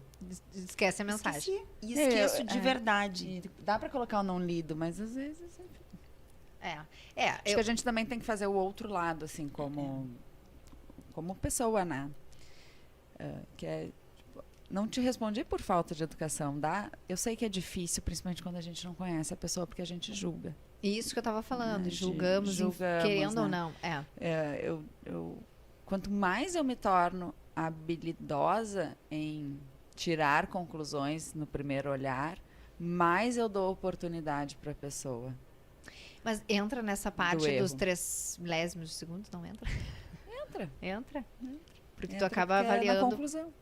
Esquece a mensagem. Esqueci. E esqueço de verdade. E dá pra colocar o não lido, mas às vezes... Acho que a gente também tem que fazer o outro lado, assim, como pessoa, né? Que é... Não te respondi por falta de educação, eu sei que é difícil, principalmente quando a gente não conhece a pessoa, porque a gente julga. Isso que eu estava falando, julgamos, julgamos, querendo né? ou não. Quanto mais eu me torno habilidosa em tirar conclusões no primeiro olhar, mais eu dou oportunidade para a pessoa. Mas entra nessa parte dos 3 milésimos de segundo? Não entra? Entra. Porque tu acaba avaliando. Na conclusão.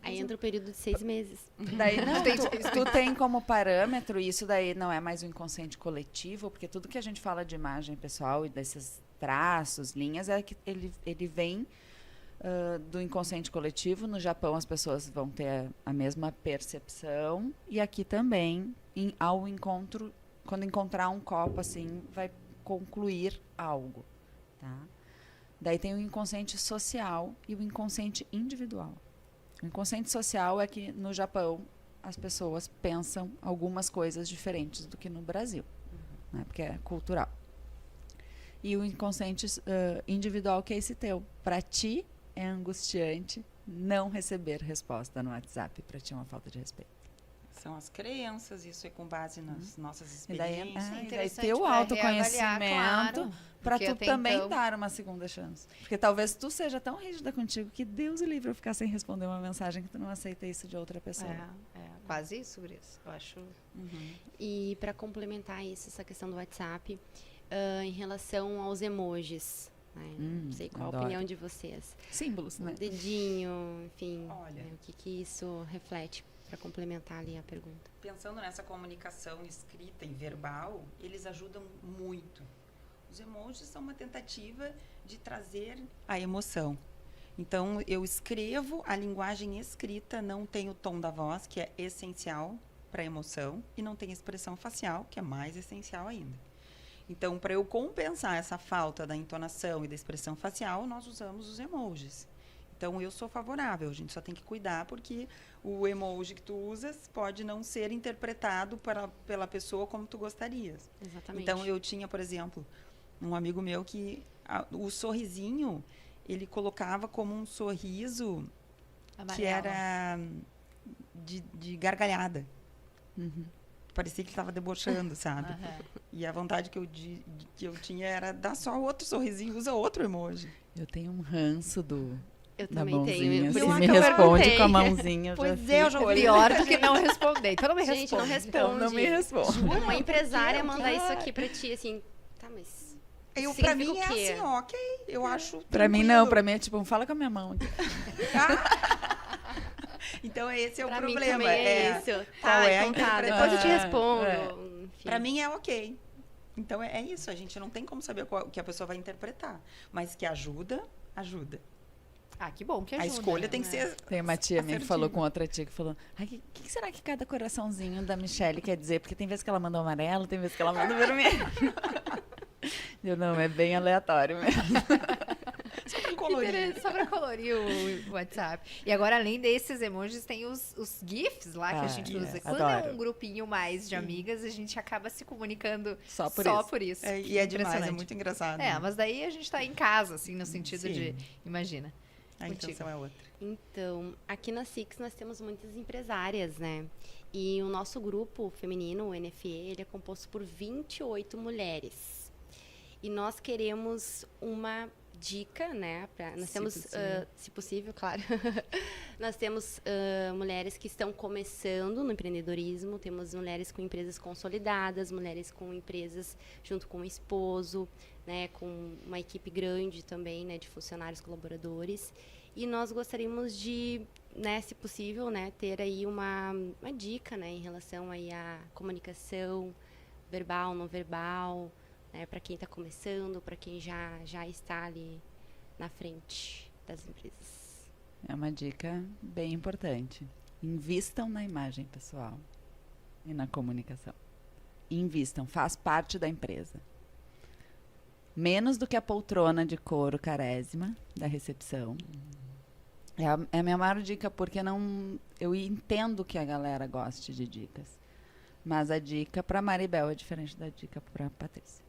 Aí entra o período de 6 meses. Daí não, tu tem como parâmetro, isso daí não é mais o inconsciente coletivo, porque tudo que a gente fala de imagem pessoal e desses traços, linhas, é que ele vem do inconsciente coletivo. No Japão as pessoas vão ter a mesma percepção, e aqui também, ao encontro, quando encontrar um copo assim, vai concluir algo, tá? Daí tem o inconsciente social e o inconsciente individual. O inconsciente social é que no Japão as pessoas pensam algumas coisas diferentes do que no Brasil, né? Porque é cultural. E o inconsciente individual, que é esse teu. Para ti é angustiante não receber resposta no WhatsApp. Para ti é uma falta de respeito. São as crenças, isso é com base nas nossas E daí, experiências. ter o autoconhecimento para tu também então... dar uma segunda chance. Porque talvez tu seja tão rígida contigo que Deus o livre eu ficar sem responder uma mensagem que tu não aceita isso de outra pessoa. Quase isso, Gris. Eu acho. E para complementar isso, essa questão do WhatsApp, em relação aos emojis, né? Não sei qual a opinião de vocês. Símbolos, né? Dedinho, enfim. Olha, né, o que isso reflete? Para complementar ali a pergunta. Pensando nessa comunicação escrita e verbal, eles ajudam muito. Os emojis são uma tentativa de trazer a emoção. Então, eu escrevo, a linguagem escrita não tem o tom da voz, que é essencial para a emoção, e não tem expressão facial, que é mais essencial ainda. Então, para eu compensar essa falta da entonação e da expressão facial, nós usamos os emojis. Então, eu sou favorável, a gente só tem que cuidar, porque o emoji que tu usas pode não ser interpretado pela pessoa como tu gostarias. Exatamente. Então, eu tinha, por exemplo, Um amigo meu que o sorrisinho, ele colocava como um sorriso que era de gargalhada. Parecia que ele estava debochando, sabe? E a vontade que eu tinha era dar só outro sorrisinho, usa outro emoji. Eu tenho um ranço Eu da também mãozinha. tenho. Se Eu me que eu responde perguntei. com a mãozinha, Pois é, eu já olhei. Pior do que não responder. Então não me responde. Gente, não responde. Então não me responde. Uma empresária o quê? mandar isso aqui pra ti, assim, tá, mas... Pra mim significa o é quê? assim, ó, ok, eu acho Pra mim tranquilo. não, pra mim é tipo, fala com a minha mão aqui. Então esse é o Pra mim problema. também é isso. Qual Tá, é a então tá, interpretação? depois eu te respondo. Enfim. Pra mim é ok. Então é isso, a gente não tem como saber o que a pessoa vai interpretar. Mas que ajuda, ajuda. Ah, que bom que A ajuda. escolha tem que né? ser Tem uma tia minha que assertiva. falou com outra tia que falou: o que será que cada coraçãozinho da Michelle quer dizer? Porque tem vezes que ela manda amarelo, tem vezes que ela manda vermelho. Eu não, é bem aleatório mesmo. Só pra colorir. Só pra colorir o WhatsApp. E agora, além desses emojis, tem os GIFs lá que a gente usa. Quando é adoro. um grupinho mais de amigas, a gente acaba se comunicando Só por isso. E é demais, é Impressionante. muito engraçado. É, mas daí a gente tá em casa, assim, no sentido Sim. de... Imagina. A intenção é outra. Então, aqui na Six nós temos muitas empresárias, né? E o nosso grupo feminino, o NFE, ele é composto por 28 mulheres. E nós queremos uma dica, né? Nós Se temos, possível. se possível, claro. Nós temos mulheres que estão começando no empreendedorismo, temos mulheres com empresas consolidadas, mulheres com empresas junto com o esposo, né? Com uma equipe grande também, né? De funcionários colaboradores. E nós gostaríamos de, né, se possível, né, ter aí uma dica, né, em relação aí à comunicação verbal, não verbal, né, para quem está começando, para quem já está ali na frente das empresas. É uma dica bem importante. Invistam na imagem pessoal e na comunicação. Invistam, faz parte da empresa. Menos do que a poltrona de couro carésima da recepção. É a minha maior dica, porque eu entendo que a galera goste de dicas. Mas a dica para Maribel é diferente da dica para Patrícia.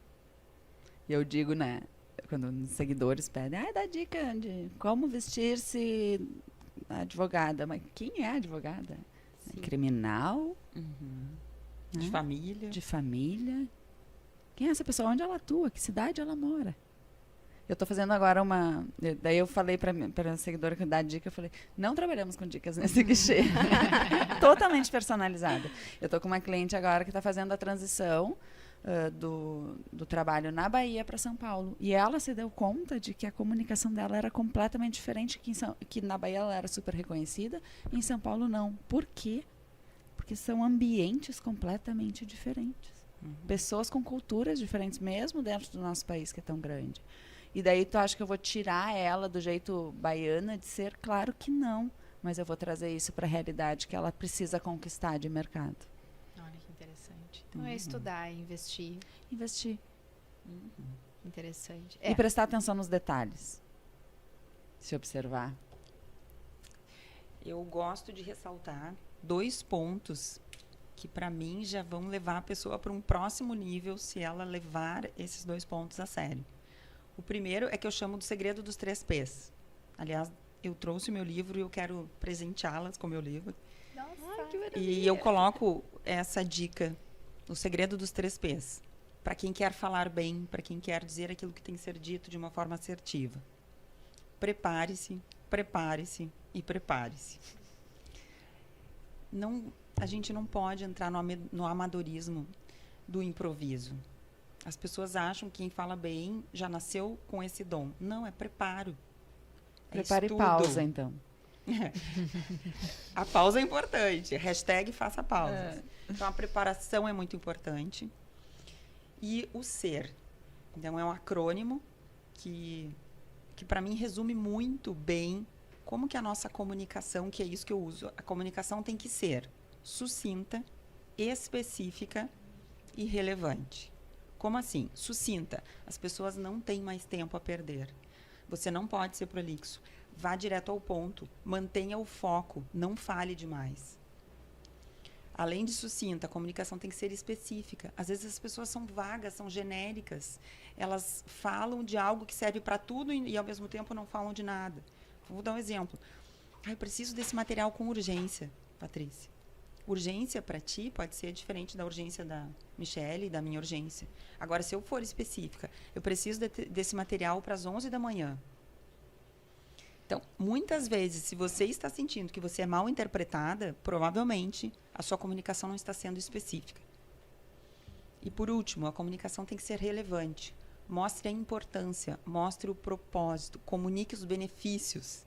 E eu digo, né, quando os seguidores pedem, dá dica de como vestir-se advogada. Mas quem é advogada? Sim. Criminal? De Né? família. De família. Quem é essa pessoa? Onde ela atua? Que cidade ela mora? Eu estou fazendo agora uma... Daí eu falei para a seguidora que dá dica, eu falei, não trabalhamos com dicas nesse guichê. Totalmente personalizada. Eu estou com uma cliente agora que está fazendo a transição do trabalho na Bahia para São Paulo. E ela se deu conta de que a comunicação dela era completamente diferente, que na Bahia ela era super reconhecida, e em São Paulo não. Por quê? Porque são ambientes completamente diferentes. Pessoas com culturas diferentes, mesmo dentro do nosso país, que é tão grande. E daí tu acha que eu vou tirar ela do jeito baiana de ser? Claro que não. Mas eu vou trazer isso para a realidade que ela precisa conquistar de mercado. Olha que interessante. Então é estudar, investir. Investir. Interessante. E prestar atenção nos detalhes. Se observar. Eu gosto de ressaltar 2 pontos que, para mim, já vão levar a pessoa para um próximo nível se ela levar esses 2 pontos a sério. O primeiro é que eu chamo do segredo dos 3 P's. Aliás, eu trouxe o meu livro e eu quero presenteá-las com o meu livro. Nossa, que E eu coloco essa dica, o segredo dos 3 P's, para quem quer falar bem, para quem quer dizer aquilo que tem que ser dito de uma forma assertiva. Prepare-se, prepare-se e prepare-se. A gente não pode entrar no amadorismo do improviso. As pessoas acham que quem fala bem já nasceu com esse dom. Não, é preparo. Prepare estudo. pausa, então. A pausa é importante. Hashtag faça pausa. Então, a preparação é muito importante. E o ser. Então, é um acrônimo que para mim, resume muito bem como que a nossa comunicação, que é isso que eu uso, a comunicação tem que ser sucinta, específica e relevante. Como assim? Sucinta. As pessoas não têm mais tempo a perder. Você não pode ser prolixo. Vá direto ao ponto. Mantenha o foco. Não fale demais. Além de sucinta, a comunicação tem que ser específica. Às vezes as pessoas são vagas, são genéricas. Elas falam de algo que serve para tudo e, ao mesmo tempo, não falam de nada. Vou dar um exemplo. Eu preciso desse material com urgência, Patrícia. Urgência para ti pode ser diferente da urgência da Michele e da minha urgência. Agora, se eu for específica, eu preciso desse material para as 11 da manhã. Então, muitas vezes, se você está sentindo que você é mal interpretada, provavelmente a sua comunicação não está sendo específica. E, por último, a comunicação tem que ser relevante. Mostre a importância, mostre o propósito, comunique os benefícios.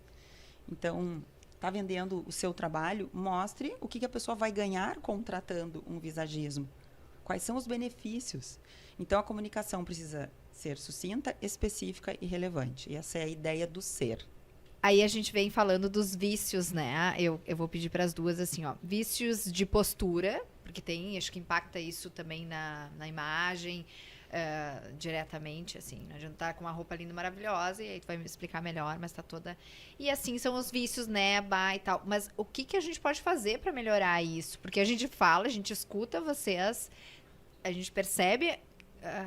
Então, está vendendo o seu trabalho, mostre o que a pessoa vai ganhar contratando um visagismo. Quais são os benefícios? Então, a comunicação precisa ser sucinta, específica e relevante. E essa é a ideia do ser. Aí a gente vem falando dos vícios, né? Eu vou pedir para as duas assim, ó. Vícios de postura, porque tem, acho que impacta isso também na imagem, diretamente, assim. Não adianta estar com uma roupa linda e maravilhosa, e aí tu vai me explicar melhor, mas tá toda... E assim são os vícios, né, e tal. Mas o que a gente pode fazer para melhorar isso? Porque a gente fala, a gente escuta vocês, a gente percebe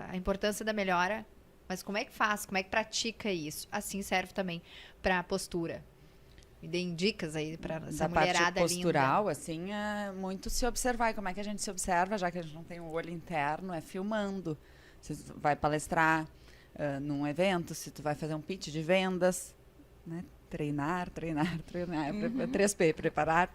a importância da melhora, mas como é que faz? Como é que pratica isso? Assim serve também para a postura. Me deem dicas aí para essa mulherada parte postural, linda. assim, é muito se observar. E como é que a gente se observa, já que a gente não tem o olho interno, é filmando. Se tu vai palestrar num evento, se tu vai fazer um pitch de vendas, né? Treinar. 3P, preparar.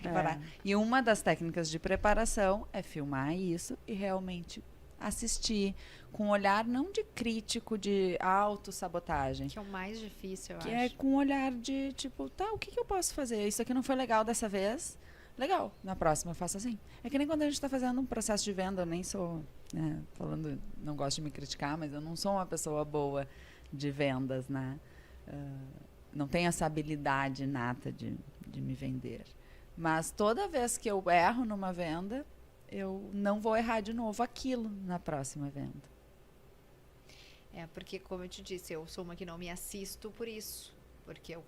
E uma das técnicas de preparação é filmar isso e realmente assistir com um olhar não de crítico, de autossabotagem. Que é o mais difícil, eu acho. Que é com um olhar de, tipo, tá, o que eu posso fazer? Isso aqui não foi legal dessa vez. Legal, na próxima eu faço assim. É que nem quando a gente está fazendo um processo de venda, eu nem sou, né, falando, não gosto de me criticar, mas eu não sou uma pessoa boa de vendas, né? Não tenho essa habilidade nata de me vender. Mas toda vez que eu erro numa venda, eu não vou errar de novo aquilo na próxima venda. Porque, como eu te disse, eu sou uma que não me assisto por isso. Porque eu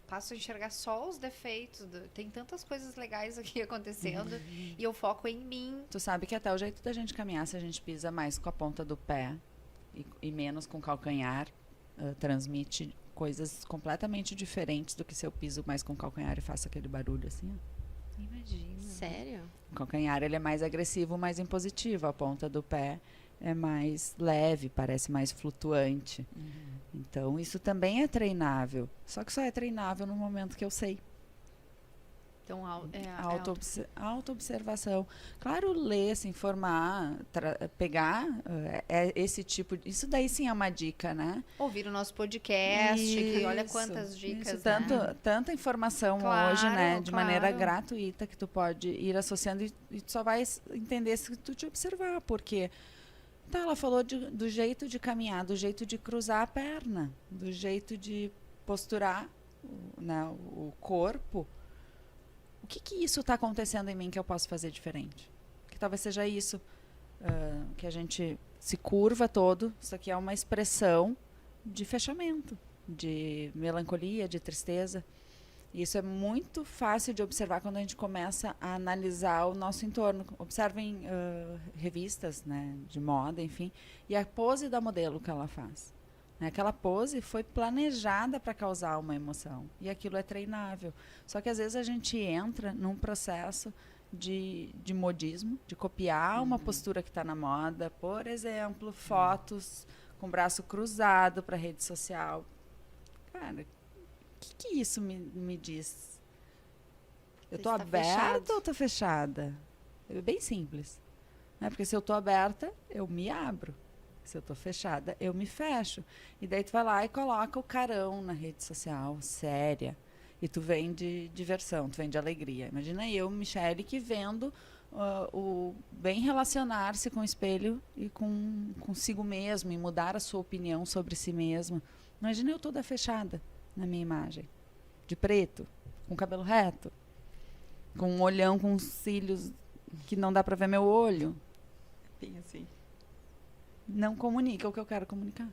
passo a enxergar só os defeitos. Tem tantas coisas legais aqui acontecendo e eu foco em mim. Tu sabe que até o jeito da gente caminhar, se a gente pisa mais com a ponta do pé e menos com o calcanhar, transmite coisas completamente diferentes do que se eu piso mais com o calcanhar e faço aquele barulho assim, ó. Imagina. Sério? O calcanhar, ele é mais agressivo, mais impositivo. A ponta do pé é mais leve, parece mais flutuante. Então, isso também é treinável. Só que só é treinável no momento que eu sei. Então, Auto-observação. Claro, ler, se informar, pegar esse tipo de... Isso daí sim é uma dica, né? Ouvir o nosso podcast, que olha quantas dicas, isso, tanta informação hoje, né? De maneira gratuita, que tu pode ir associando e tu só vai entender se tu te observar, porque... Tá, ela falou do jeito de caminhar, do jeito de cruzar a perna, do jeito de posturar o corpo. O que isso está acontecendo em mim que eu posso fazer diferente? Que talvez seja isso, que a gente se curva todo. Isso aqui é uma expressão de fechamento, de melancolia, de tristeza. E isso é muito fácil de observar quando a gente começa a analisar o nosso entorno. Observem revistas, né, de moda, enfim, e a pose da modelo que ela faz. Aquela pose foi planejada para causar uma emoção. E aquilo é treinável. Só que às vezes a gente entra num processo de modismo, de copiar uma postura que está na moda. Por exemplo, fotos com o braço cruzado para a rede social. Cara, o que isso me diz? Eu estou aberta ou estou fechada? É bem simples. Né? Porque se eu estou aberta, eu me abro. Se eu estou fechada, eu me fecho. E daí tu vai lá e coloca o carão na rede social, séria. E tu vem de diversão, tu vem de alegria. Imagina eu, Michele, que vendo o bem relacionar-se com o espelho e consigo mesmo, e mudar a sua opinião sobre si mesma. Imagina eu toda fechada na minha imagem. De preto, com cabelo reto, com um olhão com cílios que não dá para ver meu olho. Bem assim. Não comunica o que eu quero comunicar.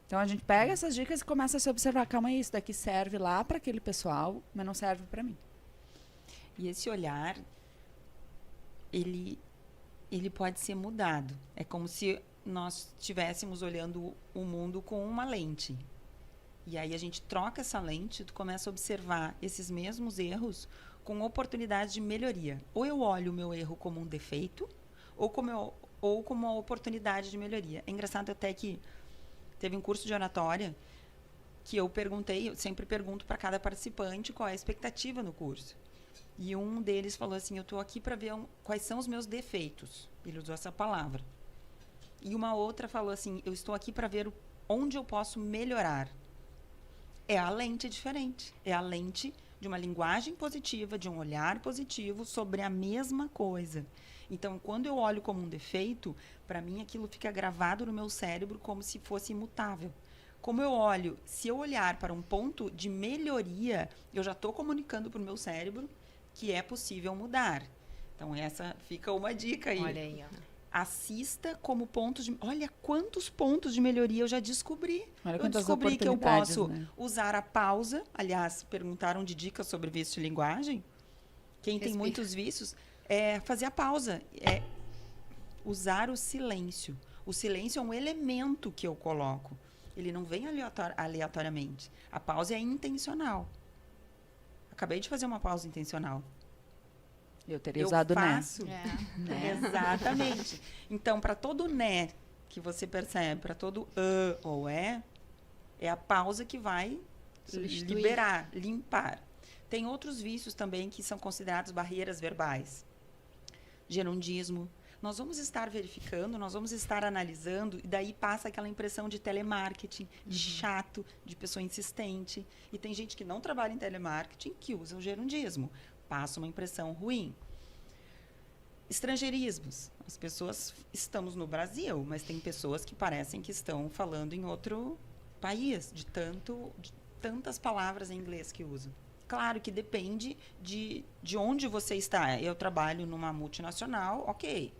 Então a gente pega essas dicas e começa a se observar. Calma aí, isso daqui serve lá para aquele pessoal, mas não serve para mim. E esse olhar ele pode ser mudado. É como se nós estivéssemos olhando o mundo com uma lente. E aí a gente troca essa lente, tu começa a observar esses mesmos erros com oportunidades de melhoria. Ou eu olho o meu erro como um defeito, ou como uma oportunidade de melhoria. É engraçado até que teve um curso de oratória que eu sempre pergunto para cada participante qual é a expectativa no curso. E um deles falou assim, eu estou aqui para ver quais são os meus defeitos. Ele usou essa palavra. E uma outra falou assim, eu estou aqui para ver onde eu posso melhorar. É a lente diferente. É a lente de uma linguagem positiva, de um olhar positivo sobre a mesma coisa. Então, quando eu olho como um defeito, para mim aquilo fica gravado no meu cérebro como se fosse imutável. Como eu olho, se eu olhar para um ponto de melhoria, eu já estou comunicando para o meu cérebro que é possível mudar. Então, essa fica uma dica aí. Olha aí, ó. Assista como pontos de... Olha quantos pontos de melhoria eu já descobri. Olha Eu descobri que eu oportunidades, posso né? usar a pausa. Aliás, perguntaram de dicas sobre vício de linguagem. Quem tem Respira. muitos vícios, fazer a pausa. Usar o silêncio. O silêncio é um elemento que eu coloco. Ele não vem aleatoriamente. A pausa é intencional. Acabei de fazer uma pausa intencional. Eu teria usado né. faço. É. Exatamente. Então, para todo né que você percebe, para todo ou é a pausa que vai Substituir. liberar, limpar. Tem outros vícios também que são considerados barreiras verbais. Gerundismo. Nós vamos estar verificando, nós vamos estar analisando, e daí passa aquela impressão de telemarketing, de chato, de pessoa insistente. E tem gente que não trabalha em telemarketing que usa o gerundismo. Passa uma impressão ruim. Estrangeirismos. As pessoas estamos no Brasil, mas tem pessoas que parecem que estão falando em outro país, de tantas palavras em inglês que usam. Claro que depende de onde você está. Eu trabalho numa multinacional, ok.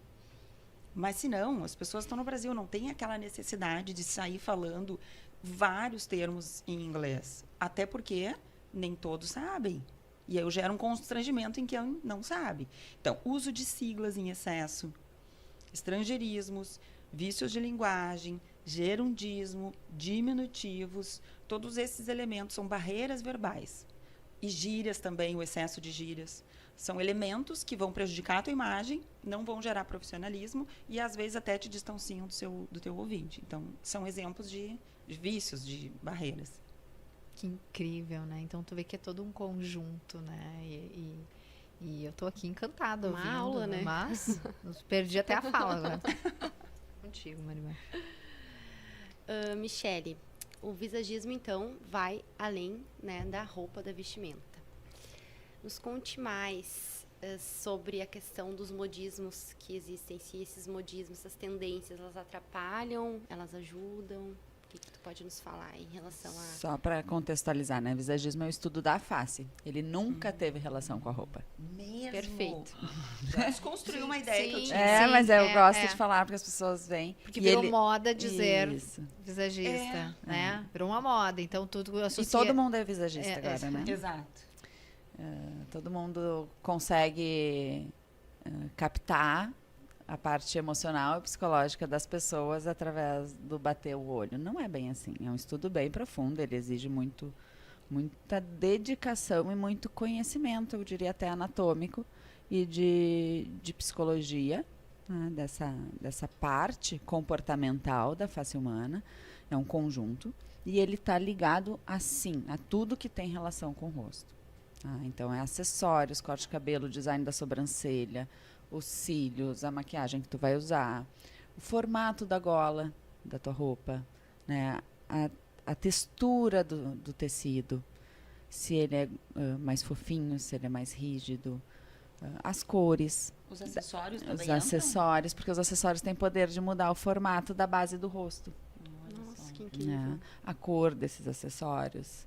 Mas se não, as pessoas estão no Brasil, não tem aquela necessidade de sair falando vários termos em inglês. Até porque nem todos sabem. E aí eu gero um constrangimento em quem não sabe. Então, uso de siglas em excesso, estrangeirismos, vícios de linguagem, gerundismo, diminutivos, todos esses elementos são barreiras verbais. E gírias também, o excesso de gírias. São elementos que vão prejudicar a tua imagem, não vão gerar profissionalismo e, às vezes, até te distanciam do teu ouvinte. Então, são exemplos de vícios, de barreiras. Que incrível, né? Então tu vê que é todo um conjunto, né? E eu tô aqui encantada Uma ouvindo. aula, né? Mas perdi até a fala agora. Contigo, Maribel. Michele, o visagismo, então, vai além, né, da roupa, da vestimenta. Nos conte mais sobre a questão dos modismos que existem, se esses modismos, essas tendências, elas atrapalham, elas ajudam. O que tu pode nos falar em relação a... Só para contextualizar, né? Visagismo é o estudo da face. Ele nunca teve relação com a roupa. Mesmo? Perfeito. Já desconstruiu uma ideia que eu Sim. tinha. Mas eu gosto é. de falar porque as pessoas vêm. Porque e virou moda dizer Isso. visagista, né? Virou uma moda, então tudo E associa... todo mundo é visagista É, agora, né? Exato. Todo mundo consegue captar a parte emocional e psicológica das pessoas através do bater o olho. Não é bem assim. É um estudo bem profundo. Ele exige muita dedicação e muito conhecimento, eu diria até anatômico, e de psicologia, né, dessa parte comportamental da face humana. É um conjunto. E ele está ligado, assim, a tudo que tem relação com o rosto. Então, é acessórios, corte de cabelo, design da sobrancelha, os cílios, a maquiagem que tu vai usar, o formato da gola da tua roupa, né? A textura do tecido, se ele é mais fofinho, se ele é mais rígido, as cores. Os acessórios também Os entram? acessórios, porque os acessórios têm poder de mudar o formato da base do rosto. Nossa, que incrível. Né? A cor desses acessórios.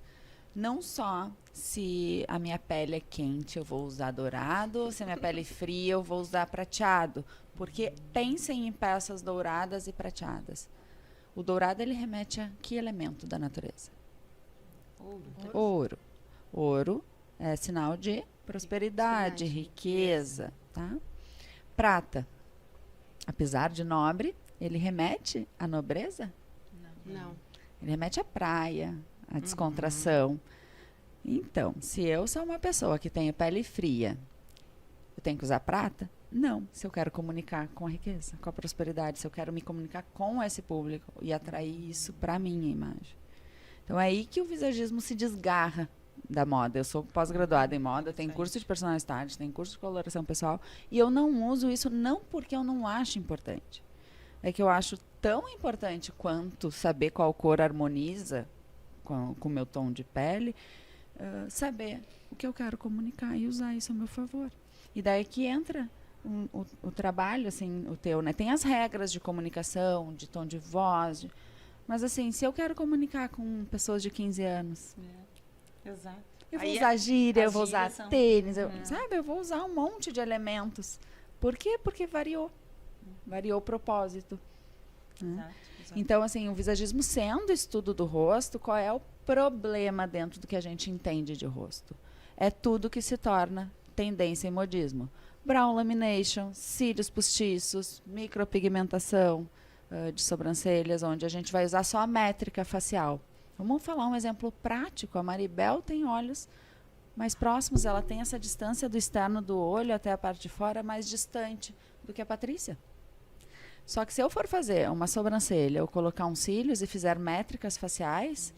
Não só se a minha pele é quente, eu vou usar dourado, se a minha pele é fria, eu vou usar prateado. Porque pensem em peças douradas e prateadas. O dourado, ele remete a que elemento da natureza? Ouro. Ouro é sinal de prosperidade, riqueza, tá? Prata, apesar de nobre, ele remete à nobreza? Não. Ele remete à praia, à descontração. Então, se eu sou uma pessoa que tem a pele fria, eu tenho que usar prata? Não. Se eu quero comunicar com a riqueza, com a prosperidade, se eu quero me comunicar com esse público e atrair isso para a minha imagem. Então, é aí que o visagismo se desgarra da moda. Eu sou pós-graduada em moda, tenho curso de personal stylist, tenho curso de coloração pessoal, e eu não uso isso não porque eu não acho importante. É que eu acho tão importante quanto saber qual cor harmoniza com o meu tom de pele, saber o que eu quero comunicar e usar isso a meu favor. E daí que entra o trabalho, assim, o teu, né? Tem as regras de comunicação, de tom de voz, mas assim, se eu quero comunicar com pessoas de 15 anos, Exato. eu vou Aí usar gíria, eu vou as usar gírias são- tênis, sabe? Eu vou usar um monte de elementos. Por quê? Porque variou. Variou o propósito. Exato, exato. Então, assim, o visagismo sendo estudo do rosto, qual é o problema dentro do que a gente entende de rosto? É tudo que se torna tendência em modismo. Brow lamination, cílios postiços, micropigmentação de sobrancelhas, onde a gente vai usar só a métrica facial. Vamos falar um exemplo prático. A Maribel tem olhos mais próximos, ela tem essa distância do externo do olho até a parte de fora mais distante do que a Patrícia. Só que se eu for fazer uma sobrancelha ou colocar uns cílios e fizer métricas faciais,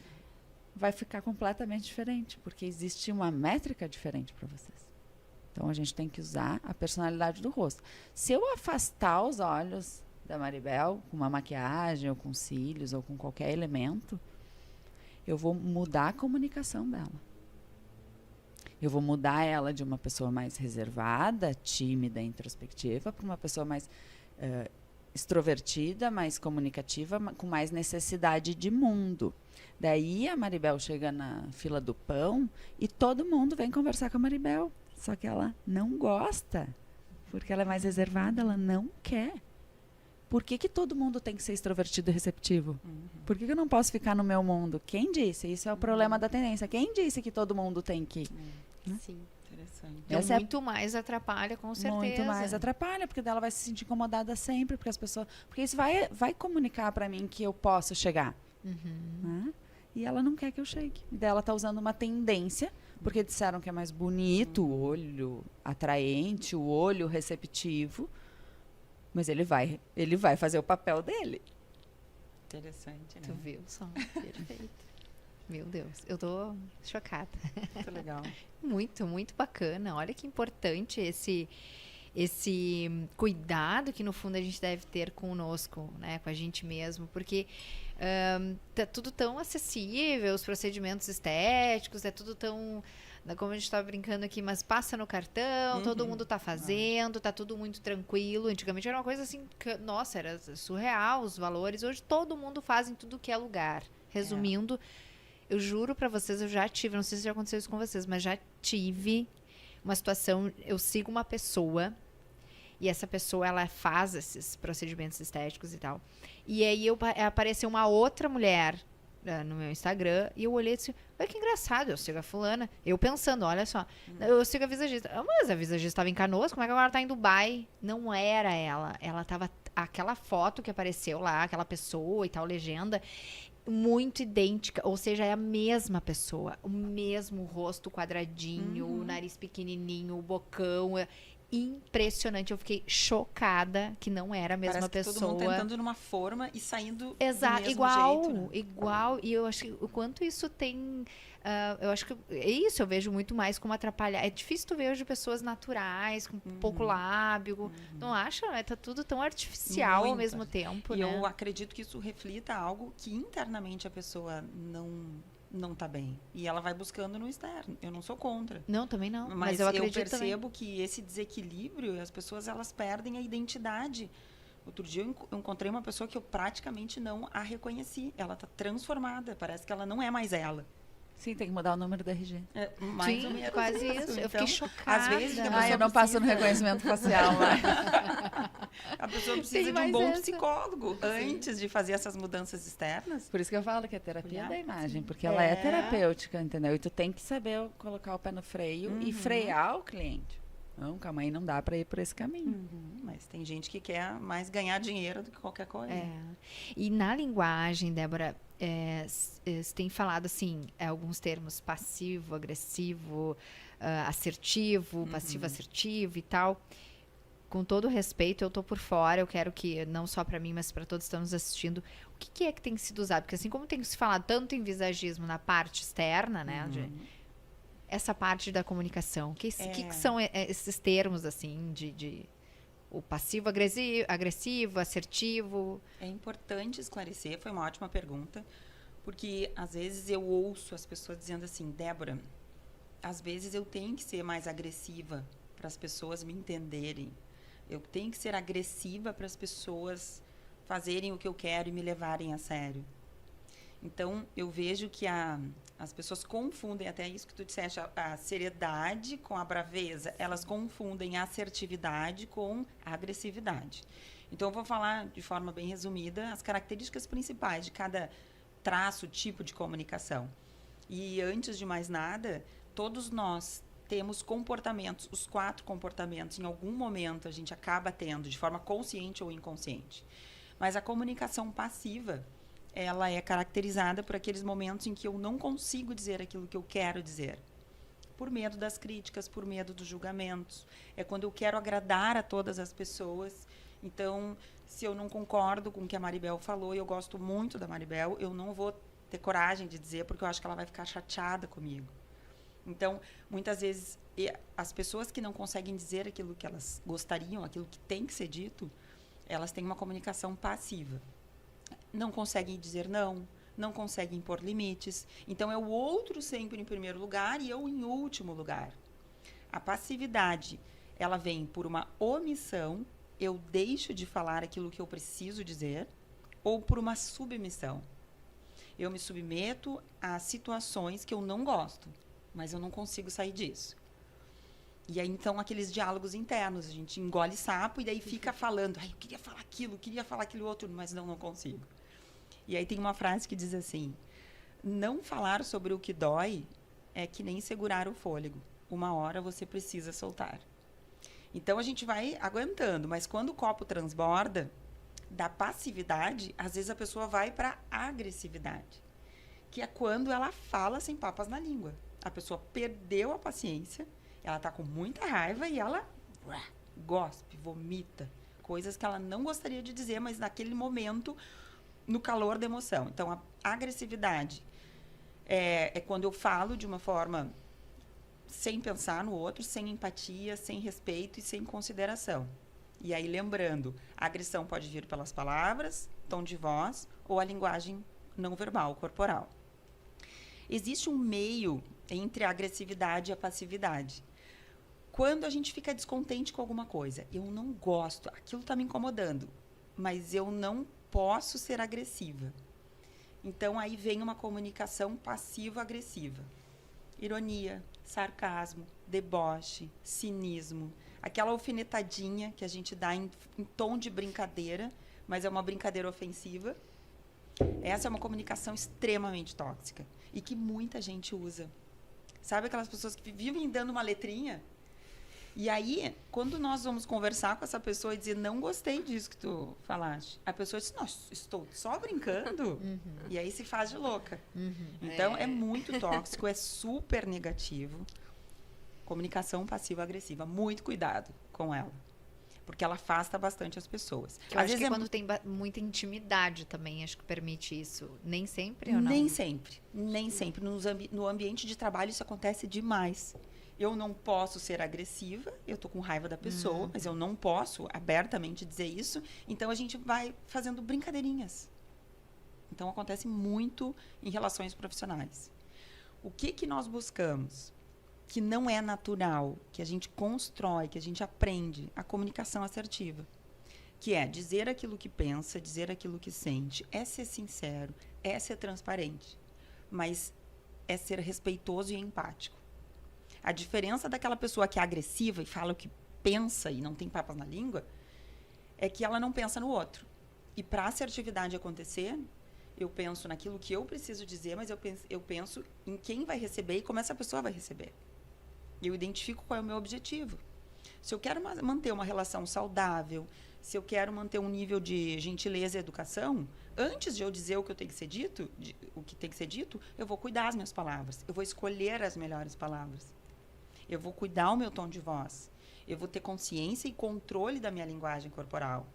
vai ficar completamente diferente, porque existe uma métrica diferente para vocês. Então a gente tem que usar a personalidade do rosto. Se eu afastar os olhos da Maribel com uma maquiagem ou com cílios ou com qualquer elemento, eu vou mudar a comunicação dela. Eu vou mudar ela de uma pessoa mais reservada, tímida, introspectiva, para uma pessoa mais extrovertida, mais comunicativa, com mais necessidade de mundo. Daí a Maribel chega na fila do pão e todo mundo vem conversar com a Maribel. Só que ela não gosta, porque ela é mais reservada, ela não quer. Por que todo mundo tem que ser extrovertido e receptivo? Por que eu não posso ficar no meu mundo? Quem disse? Isso é o problema da tendência. Quem disse que todo mundo tem que? Sim. Interessante. Então, Essa é muito mais atrapalha, com certeza. muito mais atrapalha, porque dela vai se sentir incomodada sempre, porque as pessoas, porque isso vai comunicar para mim que eu posso chegar, né? E ela não quer que eu chegue. E daí ela tá usando uma tendência, porque disseram que é mais bonito o olho atraente, o olho receptivo, mas ele vai fazer o papel dele. Interessante, né? Tu viu só? Perfeito. Meu Deus, eu tô chocada. Muito legal. Muito, muito bacana. Olha que importante esse cuidado que no fundo a gente deve ter conosco, né, com a gente mesmo, porque tá tudo tão acessível, os procedimentos estéticos, é tudo tão, como a gente estava brincando aqui, mas passa no cartão, todo mundo tá fazendo, tá tudo muito tranquilo. Antigamente era uma coisa assim, que, nossa, era surreal os valores. Hoje todo mundo faz em tudo que é lugar. Resumindo, eu juro pra vocês, eu já tive, não sei se já aconteceu isso com vocês, mas já tive uma situação, eu sigo uma pessoa e essa pessoa, ela faz esses procedimentos estéticos e tal. E aí apareceu uma outra mulher no meu Instagram e eu olhei e disse, olha que engraçado, eu sigo a fulana. Eu pensando, olha só, eu sigo a visagista. Mas a visagista estava em Canoas, como é que agora tá em Dubai? Não era ela. Ela tava, aquela foto que apareceu lá, aquela pessoa e tal, legenda, muito idêntica, ou seja, é a mesma pessoa, o mesmo rosto quadradinho, o nariz pequenininho, o bocão, impressionante. Eu fiquei chocada que não era a mesma Parece que pessoa. todo mundo tentando numa forma e saindo Exato, do mesmo igual, jeito, né? igual. E eu acho que o quanto isso tem... eu acho que é isso, eu vejo muito mais como atrapalhar. É difícil tu ver hoje pessoas naturais, com pouco lábio. Não acha? Tá tudo tão artificial ao Muito mesmo tempo, E né? eu acredito que isso reflita algo que internamente a pessoa não tá bem. E ela vai buscando no externo. Eu não sou contra. Não, também não. Mas eu eu acredito também. percebo que esse desequilíbrio, as pessoas elas perdem a identidade. Outro dia eu encontrei uma pessoa que eu praticamente não a reconheci. Ela tá transformada. Parece que ela não é mais ela. Sim, tem que mudar o número da RG. É, mais Sim, ou menos quase isso. Eu fiquei Então, chocada. Às vezes que a pessoa Eu não passo no precisa- reconhecimento facial, mas... A pessoa Tem precisa de um mais bom essa. psicólogo antes de fazer essas mudanças externas. Por isso que eu falo que a terapia é Olhar, da imagem, sim. porque ela é É. terapêutica, entendeu? E tu tem que saber colocar o pé no freio e frear o cliente. Não, calma aí, não dá para ir por esse caminho. Mas tem gente que quer mais ganhar dinheiro do que qualquer coisa. E na linguagem, Débora, você tem falado assim, alguns termos passivo, agressivo, assertivo, passivo, assertivo e tal. Com todo respeito, eu tô por fora, eu quero que, não só para mim, mas para todos que estão nos assistindo, o que é que tem sido usado? Porque assim como tem se falado tanto em visagismo na parte externa, né, essa parte da comunicação, que são esses termos, assim, de o passivo agressivo, assertivo? É importante esclarecer, foi uma ótima pergunta, porque às vezes eu ouço as pessoas dizendo assim, Débora, às vezes eu tenho que ser mais agressiva para as pessoas me entenderem. Eu tenho que ser agressiva para as pessoas fazerem o que eu quero e me levarem a sério. Então, eu vejo que as pessoas confundem, até isso que tu disseste, a seriedade com a braveza. Elas confundem a assertividade com a agressividade. Então, eu vou falar de forma bem resumida as características principais de cada traço, tipo de comunicação. E, antes de mais nada, todos nós temos comportamentos, os 4 comportamentos, em algum momento a gente acaba tendo, de forma consciente ou inconsciente. Mas a comunicação passiva, ela é caracterizada por aqueles momentos em que eu não consigo dizer aquilo que eu quero dizer. Por medo das críticas, por medo dos julgamentos. É quando eu quero agradar a todas as pessoas. Então, se eu não concordo com o que a Maribel falou, e eu gosto muito da Maribel, eu não vou ter coragem de dizer, porque eu acho que ela vai ficar chateada comigo. Então, muitas vezes, as pessoas que não conseguem dizer aquilo que elas gostariam, aquilo que tem que ser dito, elas têm uma comunicação passiva. Não conseguem dizer não conseguem impor limites. Então, é o outro sempre em primeiro lugar e eu em último lugar. A passividade, ela vem por uma omissão, eu deixo de falar aquilo que eu preciso dizer, ou por uma submissão. Eu me submeto a situações que eu não gosto, mas eu não consigo sair disso. E aí, então, aqueles diálogos internos, a gente engole sapo e daí fica falando, eu queria falar aquilo outro, mas não consigo. E aí tem uma frase que diz assim, não falar sobre o que dói é que nem segurar o fôlego. Uma hora você precisa soltar. Então, a gente vai aguentando, mas quando o copo transborda, da passividade, às vezes a pessoa vai para a agressividade, que é quando ela fala sem papas na língua. A pessoa perdeu a paciência, ela está com muita raiva e ela gospe, vomita. Coisas que ela não gostaria de dizer, mas naquele momento, no calor da emoção. Então, a agressividade é quando eu falo de uma forma sem pensar no outro, sem empatia, sem respeito e sem consideração. E aí, lembrando, a agressão pode vir pelas palavras, tom de voz ou a linguagem não verbal, corporal. Existe um meio entre a agressividade e a passividade. Quando a gente fica descontente com alguma coisa, eu não gosto, aquilo está me incomodando, mas eu não posso ser agressiva. Então, aí vem uma comunicação passivo-agressiva. Ironia, sarcasmo, deboche, cinismo, aquela alfinetadinha que a gente dá em tom de brincadeira, mas é uma brincadeira ofensiva. Essa é uma comunicação extremamente tóxica e que muita gente usa. Sabe aquelas pessoas que vivem dando uma letrinha? E aí, quando nós vamos conversar com essa pessoa e dizer, não gostei disso que tu falaste, a pessoa diz, nossa, estou só brincando. E aí se faz de louca. Então, é muito tóxico, é super negativo. Comunicação passiva-agressiva. Muito cuidado com ela. Porque ela afasta bastante as pessoas. Eu acho que quando tem muita intimidade também, acho que permite isso. Nem sempre ou não? Nem sempre. Nem sempre. No ambiente de trabalho isso acontece demais. Eu não posso ser agressiva, eu tô com raiva da pessoa, mas eu não posso abertamente dizer isso. Então, a gente vai fazendo brincadeirinhas. Então, acontece muito em relações profissionais. O que nós buscamos? Que não é natural, que a gente constrói, que a gente aprende, a comunicação assertiva. Que é dizer aquilo que pensa, dizer aquilo que sente, é ser sincero, é ser transparente, mas é ser respeitoso e empático. A diferença daquela pessoa que é agressiva e fala o que pensa e não tem papas na língua, é que ela não pensa no outro. E para a assertividade acontecer, eu penso naquilo que eu preciso dizer, mas eu penso em quem vai receber e como essa pessoa vai receber. Eu identifico qual é o meu objetivo. Se eu quero manter uma relação saudável, se eu quero manter um nível de gentileza e educação, antes de eu dizer o que tem que ser dito, eu vou cuidar das minhas palavras. Eu vou escolher as melhores palavras. Eu vou cuidar o meu tom de voz. Eu vou ter consciência e controle da minha linguagem corporal.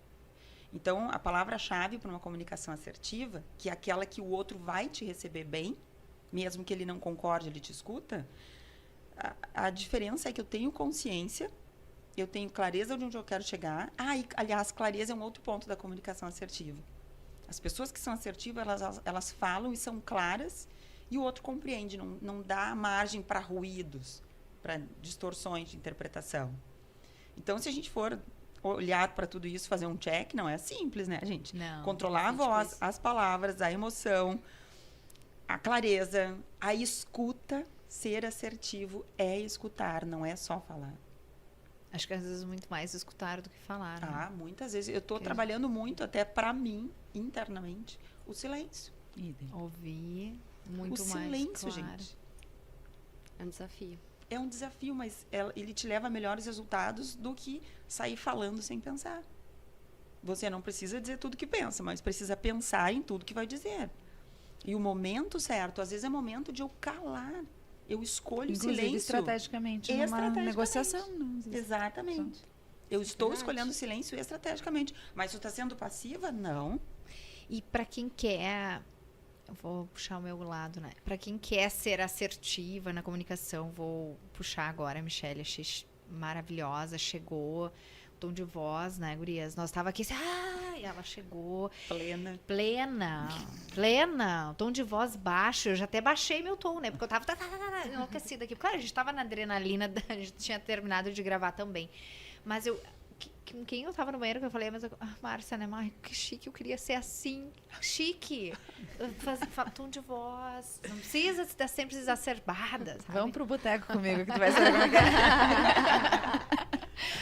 Então, a palavra-chave para uma comunicação assertiva, que é aquela que o outro vai te receber bem, mesmo que ele não concorde, ele te escuta, a diferença é que eu tenho consciência, eu tenho clareza de onde eu quero chegar. E, aliás, clareza é um outro ponto da comunicação assertiva. As pessoas que são assertivas, elas falam e são claras, e o outro compreende, não dá margem para ruídos, para distorções de interpretação. Então, se a gente for olhar para tudo isso, fazer um check, não é simples, né, gente? Não. Controlar a voz, as palavras, a emoção, a clareza, a escuta. Ser assertivo é escutar, não é só falar. Acho que às vezes muito mais escutar do que falar. Né? Muitas vezes. Eu estou trabalhando muito, até para mim, internamente, o silêncio. Ouvir muito o mais. Silêncio, claro. gente. É um desafio. É um desafio, mas ele te leva a melhores resultados do que sair falando sem pensar. Você não precisa dizer tudo que pensa, mas precisa pensar em tudo que vai dizer. E o momento certo, às vezes é momento de eu calar. Eu escolho o silêncio. Estrategicamente, numa negociação. Exatamente. Eu estou escolhendo o silêncio estrategicamente. Mas tu está sendo passiva? Não. E para quem quer, eu vou puxar o meu lado, né? Para quem quer ser assertiva na comunicação, vou puxar agora a Michelle, achei maravilhosa, chegou, tom de voz, né, gurias? Nós tava aqui, e ela chegou. Plena, tom de voz baixo, eu já até baixei meu tom, né? Porque eu tava enlouquecida aqui. Claro, a gente tava na adrenalina, a gente tinha terminado de gravar também. Mas com quem eu tava no banheiro que eu falei, Márcia, né, que chique, eu queria ser assim, chique, tom de voz, não precisa estar sempre exacerbada, sabe? Vamos pro boteco comigo, que tu vai saber como é que é.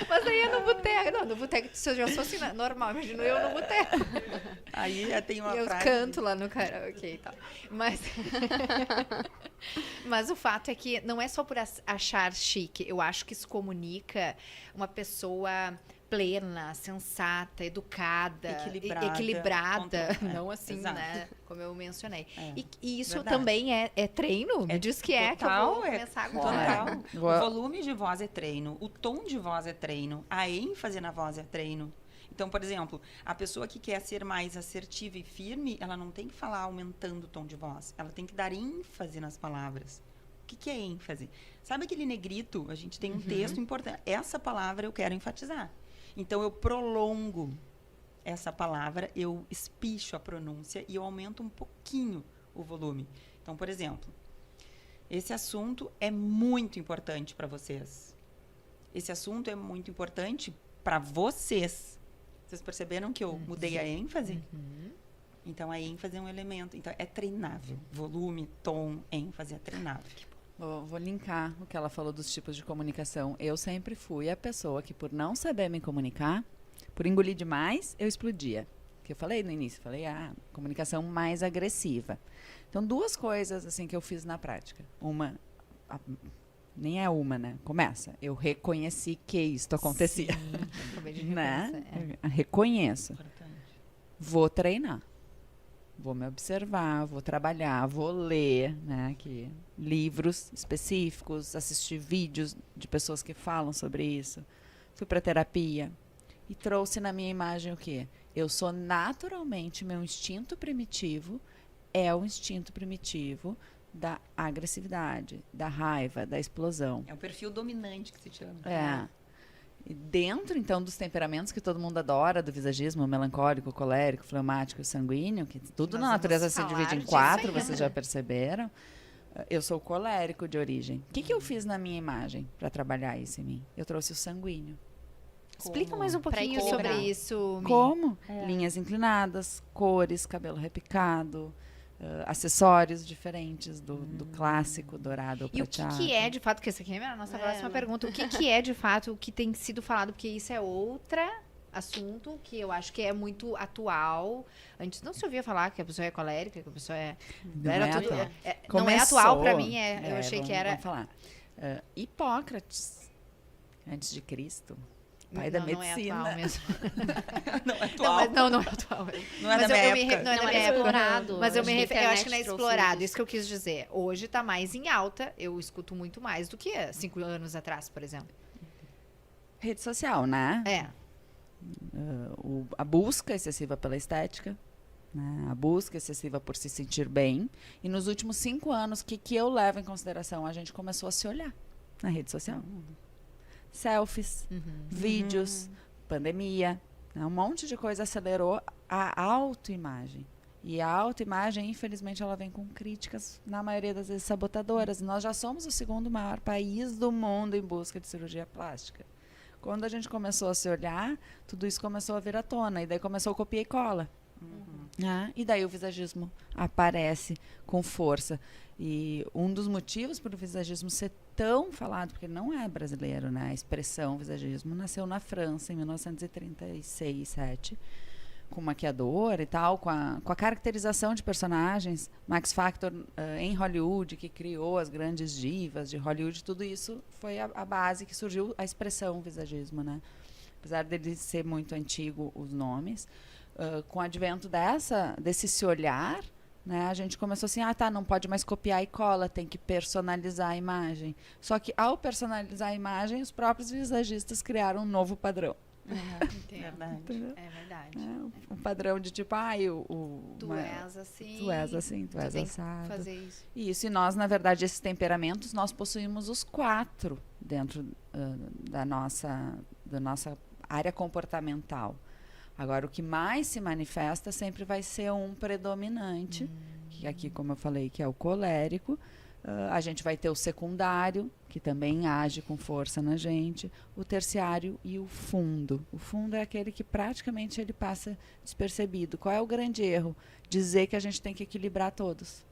Mas aí é no boteco. Não, no boteco, se eu já sou assim, normal, imagino eu no boteco. Aí tem uma eu frase... canto lá no karaokê e tal. Mas o fato é que não é só por achar chique. Eu acho que isso comunica uma pessoa plena, sensata, educada, equilibrada. Não assim, exato. Né? Como eu mencionei. É, e isso verdade. também é treino? Me diz que total, que eu vou começar agora. Total. O volume de voz é treino, o tom de voz é treino, a ênfase na voz é treino. Então, por exemplo, a pessoa que quer ser mais assertiva e firme, ela não tem que falar aumentando o tom de voz, ela tem que dar ênfase nas palavras. O que é ênfase? Sabe aquele negrito? A gente tem um texto importante. Essa palavra eu quero enfatizar. Então, eu prolongo essa palavra, eu espicho a pronúncia e eu aumento um pouquinho o volume. Então, por exemplo, esse assunto é muito importante para vocês. Esse assunto é muito importante para vocês. Vocês perceberam que eu mudei a ênfase? Então, a ênfase é um elemento. Então, é treinável. Volume, tom, ênfase é treinável. Vou linkar o que ela falou dos tipos de comunicação. Eu sempre fui a pessoa que, por não saber me comunicar, por engolir demais, eu explodia. Que eu falei no início, comunicação mais agressiva. Então, duas coisas assim que eu fiz na prática. Uma, nem é uma, né? Começa. Eu reconheci que isto acontecia. Né? Reconheço. Vou treinar. Vou me observar, vou trabalhar, vou ler, né, livros específicos, assistir vídeos de pessoas que falam sobre isso. Fui para terapia e trouxe na minha imagem o quê? Eu sou naturalmente, meu instinto primitivo é o instinto primitivo da agressividade, da raiva, da explosão. É o perfil dominante que se chama. E dentro, então, dos temperamentos que todo mundo adora, do visagismo, melancólico, colérico, fleumático e sanguíneo, que tudo na natureza se divide em 4, vocês já perceberam. Eu sou colérico de origem. O que eu fiz na minha imagem para trabalhar isso em mim? Eu trouxe o sanguíneo. Explica mais um pouquinho sobre isso. Como? Linhas inclinadas, cores, cabelo repicado, acessórios diferentes do clássico dourado ou prateado. E o que é, de fato, que essa aqui é a nossa próxima pergunta, o que é, de fato, o que tem sido falado? Porque isso é outro assunto que eu acho que é muito atual. Antes não se ouvia falar que a pessoa é colérica, que a pessoa é... Não é atual para mim, eu achei que era... Vamos falar. Hipócrates antes de Cristo. Pai da Não é medicina. atual mesmo. Não é atual. Não é atual mesmo. Não é Mas da minha eu me época. re- não é da Não, minha era época. explorado. Mas eu Acho me que a refiro, eu acho que não é internet trouxe explorado, isso. isso que eu quis dizer. Hoje tá mais em alta, eu escuto muito mais do que 5 anos atrás, por exemplo. Rede social, né? É. A busca excessiva pela estética, né? A busca excessiva por se sentir bem. E nos últimos 5 anos, o que eu levo em consideração? A gente começou a se olhar na rede social. Selfies, vídeos, pandemia, né? Um monte de coisa acelerou a autoimagem. E a autoimagem, infelizmente, ela vem com críticas, na maioria das vezes, sabotadoras. Nós já somos o 2º maior país do mundo em busca de cirurgia plástica. Quando a gente começou a se olhar, tudo isso começou a vir à tona. E daí começou a copia e cola. Né? E daí o visagismo aparece com força. E um dos motivos para o visagismo ser tão falado, porque não é brasileiro, né? A expressão visagismo nasceu na França em 1936, 7, com maquiador e tal, com a caracterização de personagens. Max Factor em Hollywood, que criou as grandes divas de Hollywood, tudo isso foi a base que surgiu a expressão visagismo, né? Apesar dele ser muito antigo os nomes, com o advento desse se olhar, né, a gente começou assim, não pode mais copiar e cola, tem que personalizar a imagem. Só que ao personalizar a imagem, os próprios visagistas criaram um novo padrão. Verdade. É verdade. Um padrão de tipo, Tu és assim. Tu és assim, tu és tem que assado. fazer isso. Isso, e nós, na verdade, esses temperamentos, nós possuímos os 4 dentro da nossa área comportamental. Agora, o que mais se manifesta sempre vai ser um predominante, que aqui, como eu falei, que é o colérico. A gente vai ter o secundário, que também age com força na gente, o terciário e o fundo. O fundo é aquele que praticamente ele passa despercebido. Qual é o grande erro? Dizer que a gente tem que equilibrar todos.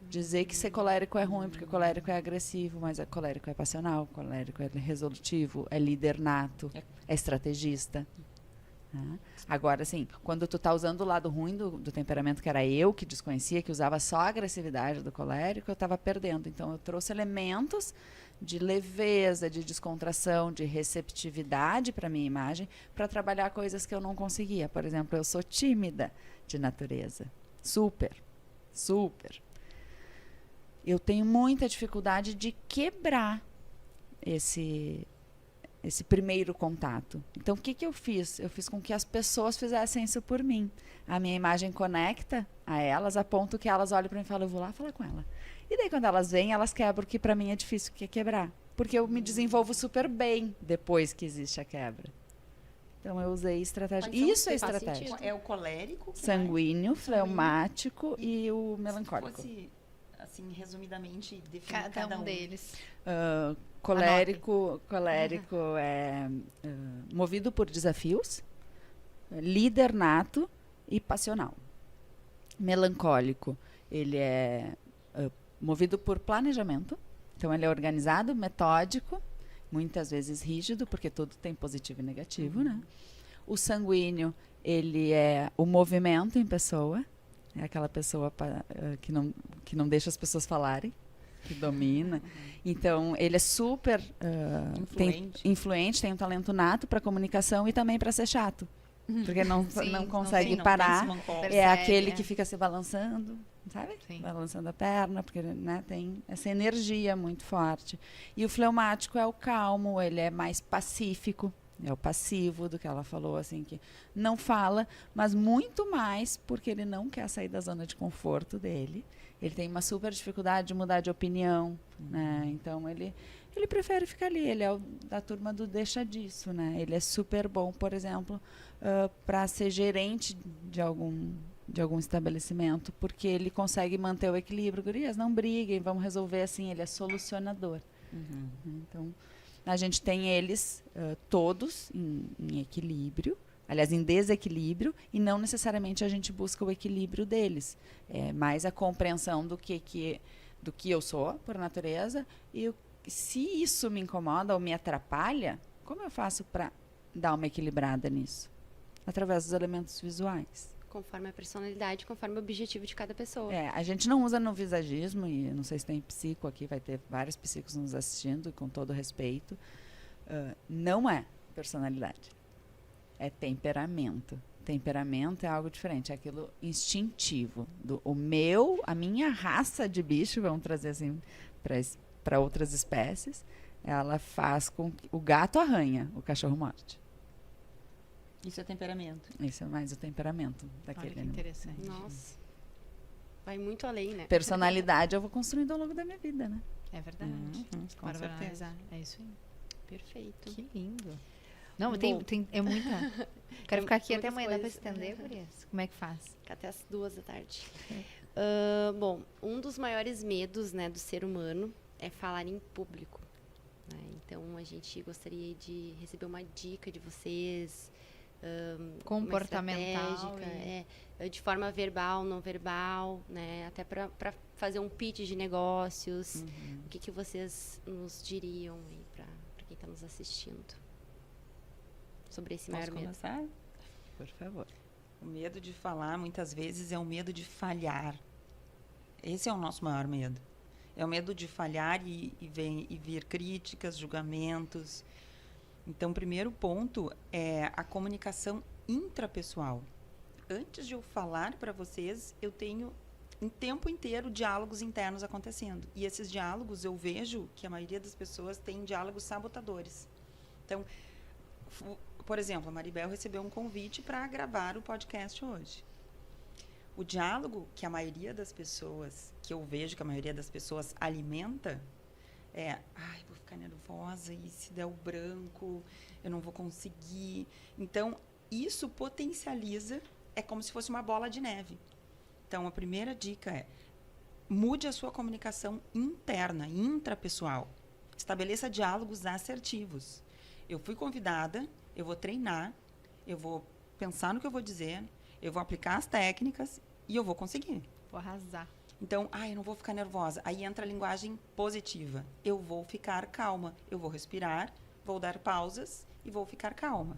Dizer que ser colérico é ruim, porque colérico é agressivo, mas colérico é passional, colérico é resolutivo, é líder nato, é estrategista. Agora, assim, quando tu tá usando o lado ruim do temperamento, que era eu que desconhecia, que usava só a agressividade do colérico, eu estava perdendo. Então, eu trouxe elementos de leveza, de descontração, de receptividade para minha imagem, para trabalhar coisas que eu não conseguia. Por exemplo, eu sou tímida de natureza. Super. Eu tenho muita dificuldade de quebrar esse primeiro contato. Então, o que eu fiz? Eu fiz com que as pessoas fizessem isso por mim. A minha imagem conecta a elas, a ponto que elas olham para mim e falam, eu vou lá falar com ela. E daí, quando elas vêm, elas quebram o que para mim é difícil, que é quebrar. Porque eu me desenvolvo super bem depois que existe a quebra. Então, eu usei estratégia. Isso é faz estratégia. sentido. É o colérico? Sanguíneo, fleumático e o melancólico. Se fosse, assim, resumidamente, definir Cada um deles. Colérico é movido por desafios, líder nato e passional. Melancólico, ele é movido por planejamento, então ele é organizado, metódico, muitas vezes rígido, porque tudo tem positivo e negativo, né? O sanguíneo, ele é o movimento em pessoa, é aquela pessoa que não deixa as pessoas falarem, que domina. Então, ele é super influente, tem um talento nato para comunicação e também para ser chato. Porque não consegue parar. É aquele que fica se balançando, sabe? Sim. Balançando a perna, porque tem essa energia muito forte. E o fleumático é o calmo, ele é mais pacífico. É o passivo do que ela falou, assim, que não fala, mas muito mais porque ele não quer sair da zona de conforto dele. Ele tem uma super dificuldade de mudar de opinião, né? Então, ele prefere ficar ali. Ele é da turma do deixa disso, né? Ele é super bom, por exemplo, para ser gerente de algum estabelecimento, porque ele consegue manter o equilíbrio. Gurias, não briguem, vamos resolver assim. Ele é solucionador. Então, a gente tem eles todos em equilíbrio, aliás, em desequilíbrio, e não necessariamente a gente busca o equilíbrio deles. É mais a compreensão do que eu sou, por natureza, e se isso me incomoda ou me atrapalha, como eu faço para dar uma equilibrada nisso? Através dos elementos visuais. Conforme a personalidade, conforme o objetivo de cada pessoa. A gente não usa no visagismo, e não sei se tem psico aqui, vai ter vários psicos nos assistindo, com todo respeito. Não é personalidade. É temperamento. Temperamento é algo diferente, é aquilo instintivo. A minha raça de bicho, vamos trazer assim para outras espécies, ela faz com que o gato arranha, o cachorro morde. Isso é temperamento. Isso é mais o temperamento daquele Olha que animal. interessante. Nossa. Vai muito além, né? Personalidade eu vou construindo ao longo da minha vida, né? É verdade. Com Para certeza. analisar. É isso aí. Perfeito. Que lindo. Não, Bom. é muita. Quero ficar aqui até muitas amanhã, dá pra coisas. estender, Gurias? Como é que faz? Fica até as 2 da tarde. Bom, um dos maiores medos, né, do ser humano é falar em público. Né? Então, a gente gostaria de receber uma dica de vocês. Comportamental. Uma estratégica, de forma verbal, não verbal, né? Até para fazer um pitch de negócios. O que vocês nos diriam aí para quem está nos assistindo? Sobre esse Posso maior medo. começar? Por favor. O medo de falar, muitas vezes, é o medo de falhar. Esse é o nosso maior medo. É o medo de falhar e vir críticas, julgamentos. Então, o primeiro ponto é a comunicação intrapessoal. Antes de eu falar para vocês, eu tenho um tempo inteiro diálogos internos acontecendo. E esses diálogos, eu vejo que a maioria das pessoas tem diálogos sabotadores. Então, por exemplo, a Maribel recebeu um convite para gravar o podcast hoje. O diálogo que a maioria das pessoas, que eu vejo que a maioria das pessoas alimenta, ai, vou ficar nervosa, e se der o branco, eu não vou conseguir. Então, isso potencializa, é como se fosse uma bola de neve. Então, a primeira dica é, mude a sua comunicação interna, intrapessoal. Estabeleça diálogos assertivos. Eu fui convidada, eu vou treinar, eu vou pensar no que eu vou dizer, eu vou aplicar as técnicas e eu vou conseguir. Vou arrasar. Então, eu não vou ficar nervosa. Aí entra a linguagem positiva. Eu vou ficar calma. Eu vou respirar, vou dar pausas e vou ficar calma.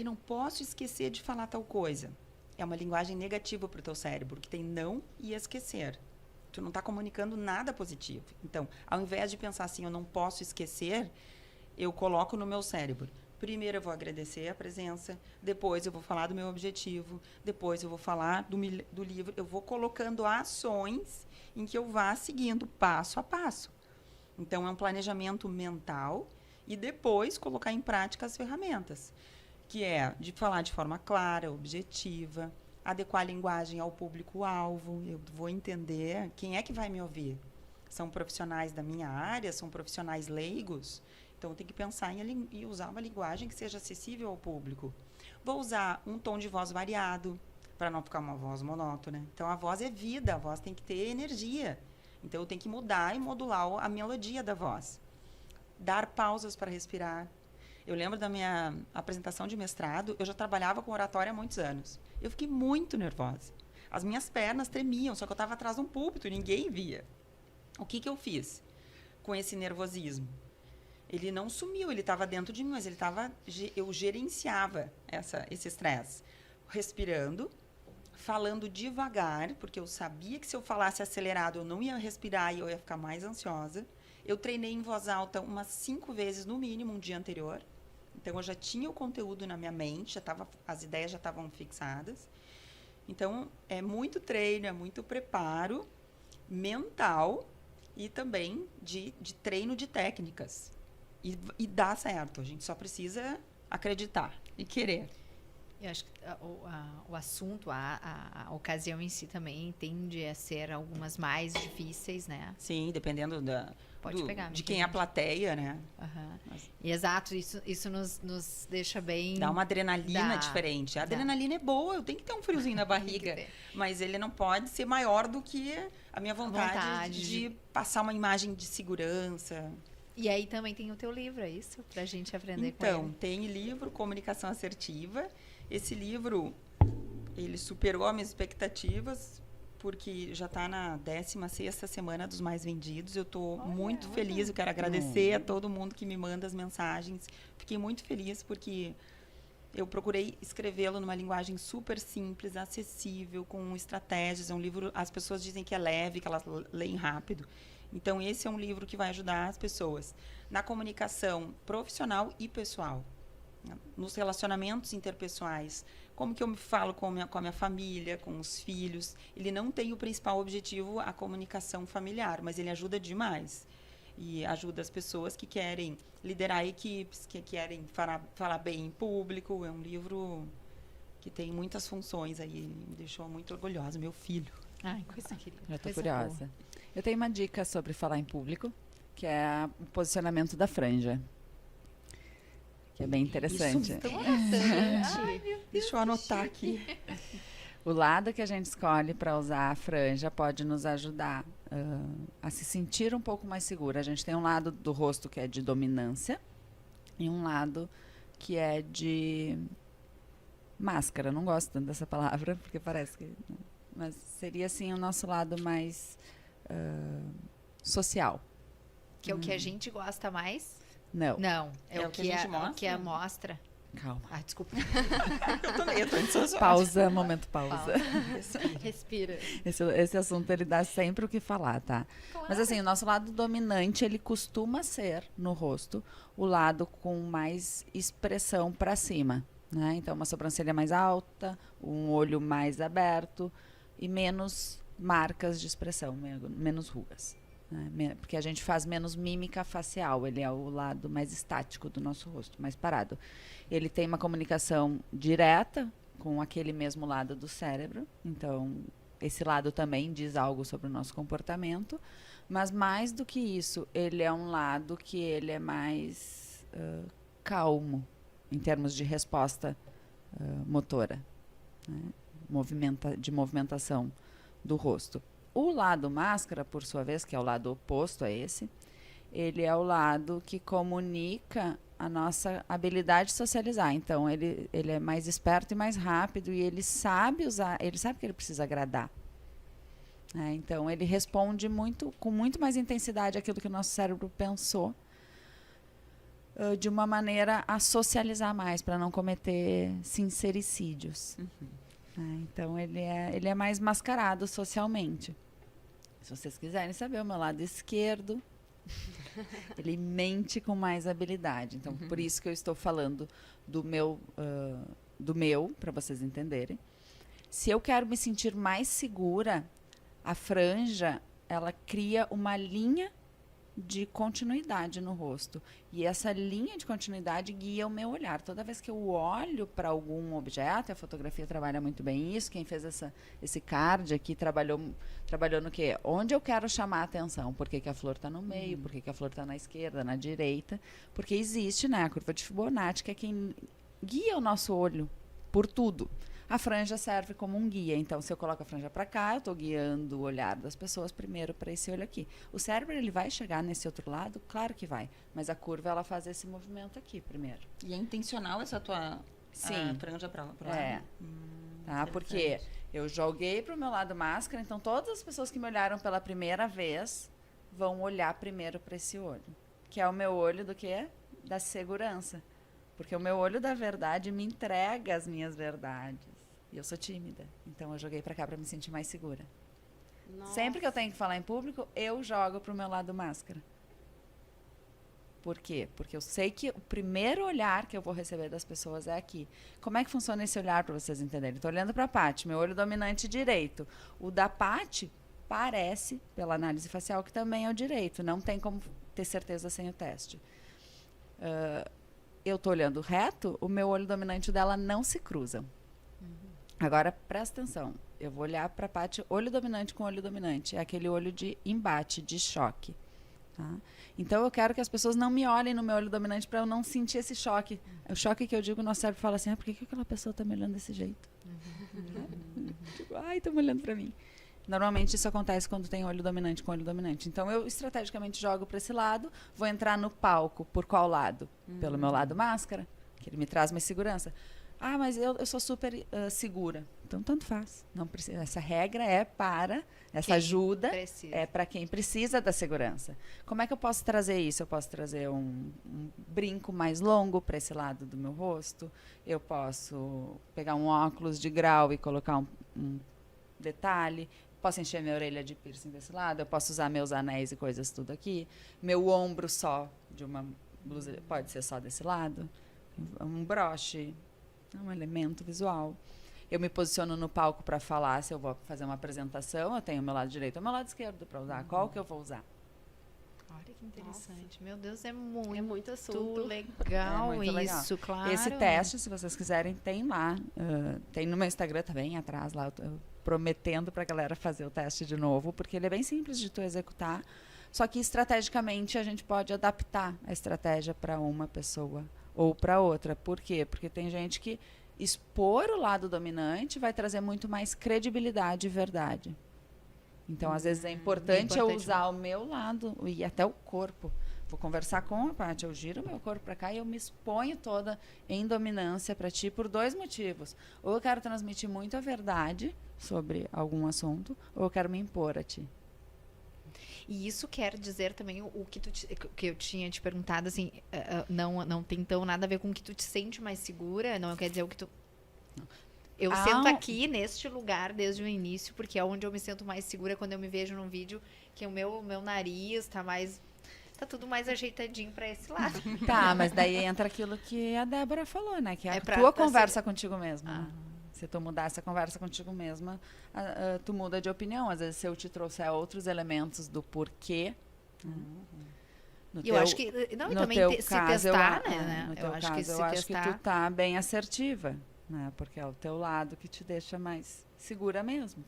Não posso esquecer de falar tal coisa. É uma linguagem negativa para o teu cérebro, que tem não e esquecer. Tu não está comunicando nada positivo. Então, ao invés de pensar assim, eu não posso esquecer, eu coloco no meu cérebro. Primeiro eu vou agradecer a presença, depois eu vou falar do meu objetivo, depois eu vou falar do livro. Eu vou colocando ações em que eu vá seguindo passo a passo. Então, é um planejamento mental e depois colocar em prática as ferramentas, que é de falar de forma clara, objetiva, adequar a linguagem ao público-alvo. Eu vou entender quem é que vai me ouvir. São profissionais da minha área, são profissionais leigos. Então, tem que pensar em usar uma linguagem que seja acessível ao público. Vou usar um tom de voz variado, para não ficar uma voz monótona. Então, a voz é vida, a voz tem que ter energia. Então, eu tenho que mudar e modular a melodia da voz. Dar pausas para respirar. Eu lembro da minha apresentação de mestrado, eu já trabalhava com oratória há muitos anos. Eu fiquei muito nervosa. As minhas pernas tremiam, só que eu estava atrás de um púlpito, ninguém via. O que eu fiz com esse nervosismo? Ele não sumiu, ele estava dentro de mim, mas eu gerenciava esse estresse. Respirando, falando devagar, porque eu sabia que se eu falasse acelerado, eu não ia respirar e eu ia ficar mais ansiosa. Eu treinei em voz alta umas 5 vezes, no mínimo, um dia anterior. Então, eu já tinha o conteúdo na minha mente, as ideias já estavam fixadas. Então, é muito treino, é muito preparo mental e também de treino de técnicas. E dá certo, a gente só precisa acreditar e querer. Eu acho que o assunto, a ocasião em si também tende a ser algumas mais difíceis, né? Sim, dependendo de quem é a plateia, né? Uhum. E exato, isso nos deixa bem... Dá uma adrenalina diferente. A adrenalina é boa, eu tenho que ter um friozinho na barriga, mas ele não pode ser maior do que a minha vontade de passar uma imagem de segurança. E aí também tem o teu livro, é isso? Pra gente aprender com ele. Então, tem livro Comunicação Assertiva. Esse livro, ele superou as minhas expectativas, porque já está na 16ª semana dos mais vendidos. Eu estou muito feliz, eu quero agradecer a todo mundo que me manda as mensagens. Fiquei muito feliz porque eu procurei escrevê-lo numa linguagem super simples, acessível, com estratégias. É um livro, as pessoas dizem que é leve, que elas leem rápido. Então, esse é um livro que vai ajudar as pessoas na comunicação profissional e pessoal, né? Nos relacionamentos interpessoais. Como que eu me falo com a minha família, com os filhos. Ele não tem o principal objetivo a comunicação familiar, mas ele ajuda demais. E ajuda as pessoas que querem liderar equipes, que querem falar bem em público. É um livro que tem muitas funções aí. Me deixou muito orgulhosa, meu filho. Ai, coisa querida. Já tô coisa curiosa. boa. Eu tenho uma dica sobre falar em público, que é o posicionamento da franja. Que é bem interessante. Deixa eu anotar aqui. O lado que a gente escolhe para usar a franja pode nos ajudar a se sentir um pouco mais segura. A gente tem um lado do rosto que é de dominância e um lado que é de máscara. Não gosto tanto dessa palavra, porque parece que... Mas seria, assim, o nosso lado mais social. Que é o que a gente gosta mais? Não. Não, É o que a gente mostra? o que a mostra. Calma. Ah, desculpa. Eu tô ansiosa. Pausa, momento pausa. Respira. Esse assunto, ele dá sempre o que falar, tá? Claro. Mas assim, o nosso lado dominante, ele costuma ser, no rosto, o lado com mais expressão para cima, né? Então, uma sobrancelha mais alta, um olho mais aberto e menos marcas de expressão, menos rugas. Né? Porque a gente faz menos mímica facial, ele é o lado mais estático do nosso rosto, mais parado. Ele tem uma comunicação direta com aquele mesmo lado do cérebro, então esse lado também diz algo sobre o nosso comportamento, mas mais do que isso, ele é um lado que ele é mais calmo em termos de resposta motora, né? De movimentação do rosto. O lado máscara, por sua vez, que é o lado oposto a esse, ele é o lado que comunica a nossa habilidade de socializar. Então, ele é mais esperto e mais rápido e ele sabe que ele precisa agradar. Então, ele responde com muito mais intensidade aquilo que o nosso cérebro pensou, de uma maneira a socializar mais, para não cometer sincericídios. Então, ele é mais mascarado socialmente. Se vocês quiserem saber, o meu lado esquerdo, ele mente com mais habilidade. Então, por isso que eu estou falando do meu, para vocês entenderem. Se eu quero me sentir mais segura, a franja, ela cria uma linha de continuidade no rosto. E essa linha de continuidade guia o meu olhar. Toda vez que eu olho para algum objeto, a fotografia trabalha muito bem isso. Quem fez esse card aqui trabalhou no quê? Onde eu quero chamar a atenção. Por que que a flor está no meio? Por que que a flor está na esquerda, na direita? Porque existe, né, a curva de Fibonacci, que é quem guia o nosso olho por tudo. A franja serve como um guia. Então, se eu coloco a franja para cá, eu estou guiando o olhar das pessoas primeiro para esse olho aqui. O cérebro, ele vai chegar nesse outro lado? Claro que vai. Mas a curva, ela faz esse movimento aqui primeiro. E é intencional essa tua franja para lá? Tá? Porque eu joguei para o meu lado máscara, então todas as pessoas que me olharam pela primeira vez vão olhar primeiro para esse olho. Que é o meu olho do quê? Da segurança. Porque o meu olho da verdade me entrega as minhas verdades. E eu sou tímida. Então, eu joguei pra cá pra me sentir mais segura. Nossa. Sempre que eu tenho que falar em público, eu jogo pro meu lado máscara. Por quê? Porque eu sei que o primeiro olhar que eu vou receber das pessoas é aqui. Como é que funciona esse olhar, pra vocês entenderem? Estou olhando pra Paty, meu olho dominante direito. O da Paty parece, pela análise facial, que também é o direito. Não tem como ter certeza sem o teste. Eu estou olhando reto, o meu olho dominante dela não se cruzam. Agora, presta atenção. Eu vou olhar para a Paty, olho dominante com olho dominante. É aquele olho de embate, de choque. Tá? Então, eu quero que as pessoas não me olhem no meu olho dominante para eu não sentir esse choque. O choque que eu digo, o nosso cérebro fala assim, por que aquela pessoa está me olhando desse jeito? Tipo, ai, estão me olhando para mim. Normalmente, isso acontece quando tem olho dominante com olho dominante. Então, eu estrategicamente jogo para esse lado, vou entrar no palco. Por qual lado? Pelo meu lado máscara, que ele me traz mais segurança. Ah, mas eu sou super segura. Então, tanto faz. Não precisa. Essa regra é para, essa ajuda é para quem precisa da segurança. Como é que eu posso trazer isso? Eu posso trazer um brinco mais longo para esse lado do meu rosto. Eu posso pegar um óculos de grau e colocar um detalhe. Posso encher minha orelha de piercing desse lado, eu posso usar meus anéis e coisas tudo aqui. Meu ombro só de uma blusa pode ser só desse lado. Um broche, é um elemento visual. Eu me posiciono no palco para falar, se eu vou fazer uma apresentação, eu tenho o meu lado direito e o meu lado esquerdo para usar. Qual que eu vou usar? Olha que interessante. Meu Deus, é muito, muito assunto. legal muito legal. isso, claro. Esse teste, se vocês quiserem, tem lá. Tem no meu Instagram também, atrás lá. Eu prometendo para a galera fazer o teste de novo, porque ele é bem simples de tu executar. Só que estrategicamente a gente pode adaptar a estratégia para uma pessoa ou para outra. Por quê? Porque tem gente que expor o lado dominante vai trazer muito mais credibilidade e verdade. Então, às vezes, é importante eu usar o meu lado e até o corpo. Vou conversar com a Paty, eu giro o meu corpo para cá e eu me exponho toda em dominância para ti por 2 motivos. Ou eu quero transmitir muito a verdade sobre algum assunto, ou eu quero me impor a ti. E isso quer dizer também o que, que eu tinha te perguntado, assim, não tem então nada a ver com o que tu te sente mais segura, não quer dizer o que tu... Eu sento aqui neste lugar desde o início, porque é onde eu me sinto mais segura quando eu me vejo num vídeo que o meu nariz tá tudo mais ajeitadinho para esse lado. Tá, mas daí entra aquilo que a Débora falou, né? Que é a pra tua conversa contigo mesma. Ah. Se tu mudar essa conversa contigo mesma, tu muda de opinião. Às vezes, se eu te trouxer outros elementos do porquê... E eu acho que... Não, e também se testar, né? No teu caso, eu acho que tu tá bem assertiva, né? Porque é o teu lado que te deixa mais segura mesmo.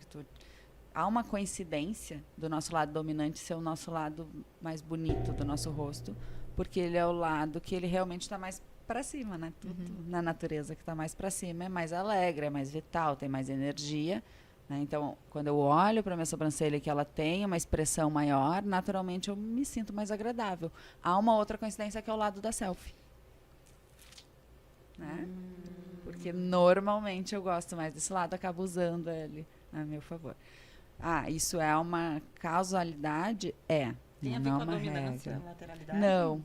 Há uma coincidência do nosso lado dominante ser o nosso lado mais bonito do nosso rosto, porque ele é o lado que ele realmente está mais para cima, né? Tudo na natureza que está mais para cima é mais alegre, é mais vital, tem mais energia, né? Então, quando eu olho para minha sobrancelha que ela tem uma expressão maior, naturalmente eu me sinto mais agradável. Há uma outra coincidência que é o lado da selfie, né? Porque normalmente eu gosto mais desse lado, acabo usando ele a meu favor. Isso é uma causalidade? Tem a ver não com a uma dominância, regra. lateralidade? Não.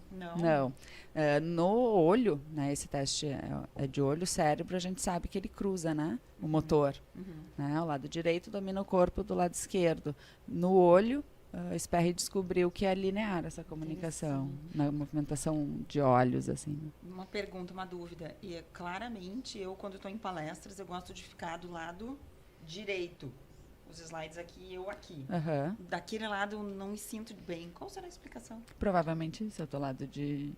No olho, né, esse teste é de olho-cérebro, a gente sabe que ele cruza, né, o motor. Né, o lado direito domina o corpo do lado esquerdo. No olho, Sperry descobriu que é linear essa comunicação, na movimentação de olhos, assim. Uma pergunta, uma dúvida. E claramente, eu, quando estou em palestras, eu gosto de ficar do lado direito. Os slides aqui, eu aqui. Daquele lado, eu não me sinto bem. Qual será a explicação? Provavelmente isso é o teu lado de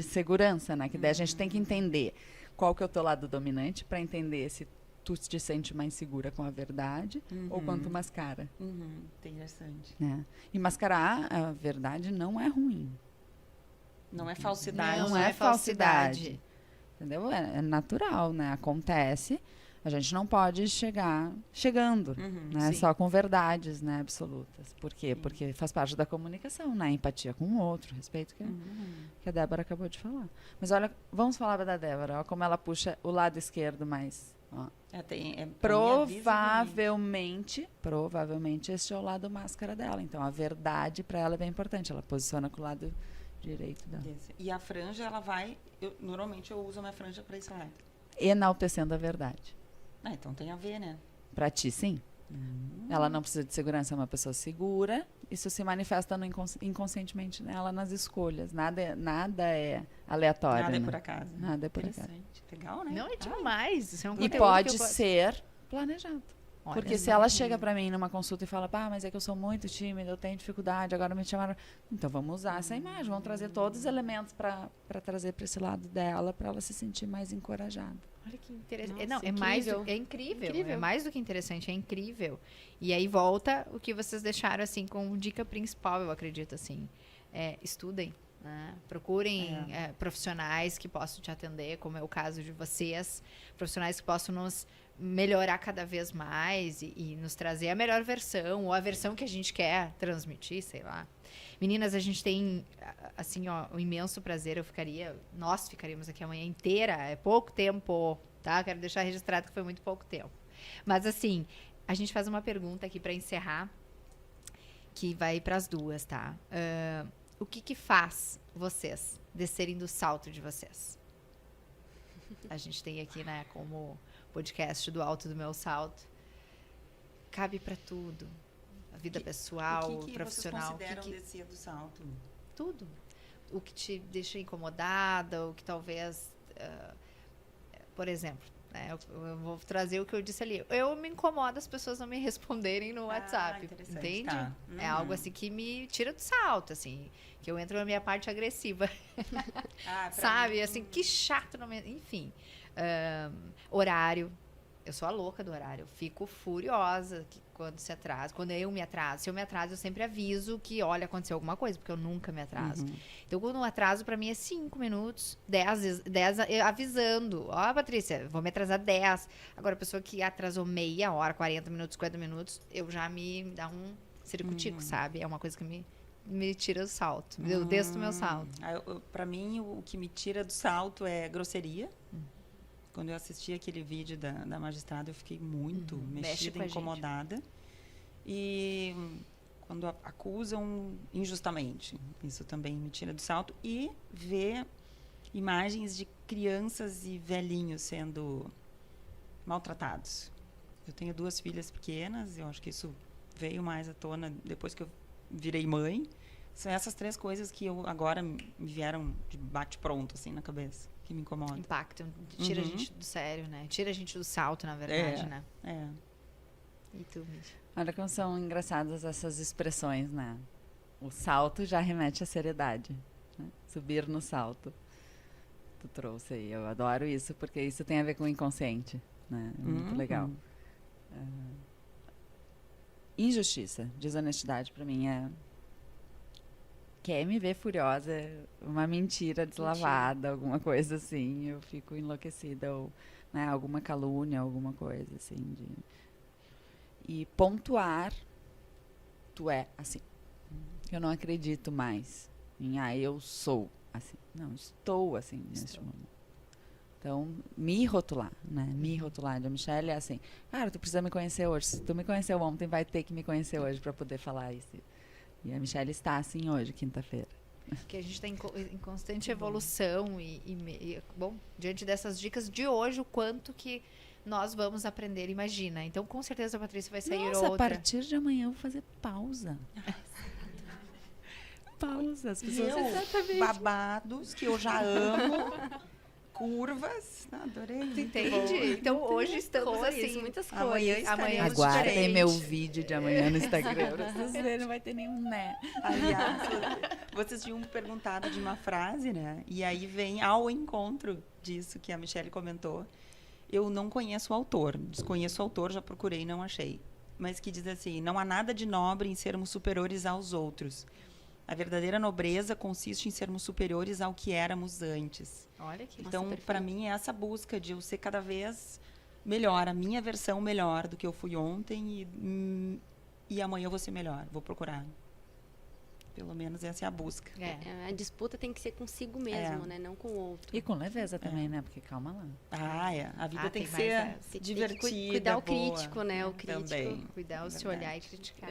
segurança, né? Que daí a gente tem que entender qual que é o teu lado dominante para entender se tu te sente mais segura com a verdade ou quando tu mascara. Interessante. Né? E mascarar a verdade não é ruim. Não é falsidade. Não é falsidade. Entendeu? É natural, né? Acontece. A gente não pode chegando, né? Só com verdades, né, absolutas. Por quê? Porque faz parte da comunicação, né? Empatia com o outro, respeito que a Débora acabou de falar. Mas olha, vamos falar da Débora, olha como ela puxa o lado esquerdo mais. Ó. Provavelmente este é o lado máscara dela. Então, a verdade para ela é bem importante. Ela posiciona com o lado direito dela. E a franja, ela vai... normalmente eu uso a minha franja para esse lado. Enaltecendo a verdade. Então tem a ver, né? Pra ti, sim. Ela não precisa de segurança, é uma pessoa segura. Isso se manifesta inconscientemente nela nas escolhas. Nada é aleatório. Nada é né? por acaso. Nada é por acaso. Legal, né? Não, é demais. Isso é um E conteúdo pode ser planejado. Olha, porque se ela chega pra mim numa consulta e fala, mas é que eu sou muito tímida, eu tenho dificuldade, agora me chamaram. Então vamos usar essa imagem, vamos trazer todos os elementos para trazer para esse lado dela, para ela se sentir mais encorajada. Olha que interessante. Nossa, É incrível. É mais do que interessante, é incrível. E aí volta o que vocês deixaram assim como dica principal, eu acredito assim. Estudem, né? Procurem profissionais que possam te atender, como é o caso de vocês, profissionais que possam nos melhorar cada vez mais e nos trazer a melhor versão, ou a versão que a gente quer transmitir, sei lá. Meninas, a gente tem, assim, um imenso prazer, nós ficaríamos aqui a manhã inteira, é pouco tempo, tá? Quero deixar registrado que foi muito pouco tempo. Mas, assim, a gente faz uma pergunta aqui para encerrar, que vai para as duas, tá? O que faz vocês descerem do salto de vocês? A gente tem aqui, né, como podcast do Alto do Meu Salto. Cabe para tudo. a vida pessoal, o que profissional. Vocês consideram descer do salto? Tudo. O que te deixa incomodada, o que talvez... por exemplo, né, eu vou trazer o que eu disse ali. Eu me incomodo as pessoas não me responderem no WhatsApp. Entende? Tá. É algo assim que me tira do salto, assim. Que eu entro na minha parte agressiva. Sabe? Assim, que chato. Enfim. Horário. Eu sou a louca do horário. Eu fico furiosa quando se atrasa. Quando eu me atraso. Se eu me atraso, eu sempre aviso que, olha, aconteceu alguma coisa, porque eu nunca me atraso. Então, quando um atraso, pra mim, é 5 minutos, 10 avisando. Ó, Patrícia, vou me atrasar 10. Agora, a pessoa que atrasou meia hora, 40 minutos, 50 minutos, eu já me dá um ciricutico, sabe? É uma coisa que me tira do salto. Eu desço do meu salto. Pra mim, o que me tira do salto é grosseria. Quando eu assisti aquele vídeo da magistrada, eu fiquei muito mexida, incomodada. E quando acusam injustamente, isso também me tira do salto. E ver imagens de crianças e velhinhos sendo maltratados. Eu tenho 2 filhas pequenas, eu acho que isso veio mais à tona depois que eu virei mãe. São essas 3 coisas que agora me vieram de bate-pronto, assim, na cabeça. Que me incomoda. Impactam, tira a gente do sério, né? Tira a gente do salto, na verdade, né? E tu, Mídia? Olha como são engraçadas essas expressões, né? O salto já remete à seriedade. Né? Subir no salto. Tu trouxe aí. Eu adoro isso, porque isso tem a ver com o inconsciente. Né? É muito legal. Injustiça, desonestidade, pra mim é... Quer me ver furiosa, uma mentira deslavada, alguma coisa assim, eu fico enlouquecida, ou né, alguma calúnia, alguma coisa assim. E pontuar, tu é assim. Eu não acredito mais em, eu sou assim. Não, estou assim neste momento. Então, me rotular, né? Me rotular. A Michelle é assim, cara, tu precisa me conhecer hoje. Se tu me conheceu ontem, vai ter que me conhecer hoje para poder falar isso. E a Michelle está assim hoje, quinta-feira. Que a gente está em constante evolução bom, diante dessas dicas de hoje, o quanto que nós vamos aprender, imagina. Então, com certeza a Patrícia vai sair outra. A partir de amanhã eu vou fazer pausa. Pausa. As pessoas... babados, que eu já amo. Curvas, adorei. Entende? Então hoje estamos cores, assim, muitas cores. Amanhã aguardem meu vídeo de amanhã no Instagram. Pra vocês verem, não vai ter nenhum né. Aliás, vocês tinham me perguntado de uma frase, né? E aí vem ao encontro disso que a Michelle comentou. Eu não conheço o autor, desconheço o autor, já procurei e não achei. Mas que diz assim, não há nada de nobre em sermos superiores aos outros. A verdadeira nobreza consiste em sermos superiores ao que éramos antes. Olha que Então, para mim, é essa busca de eu ser cada vez melhor, a minha versão melhor do que eu fui ontem e amanhã eu vou ser melhor, vou procurar. Pelo menos essa é a busca. A disputa tem que ser consigo mesmo, né? Não com o outro. E com leveza também, né? Porque calma lá. A vida tem que ser divertida, tem que cuidar boa. O crítico, né? O crítico. Também. Cuidar o se olhar e criticar.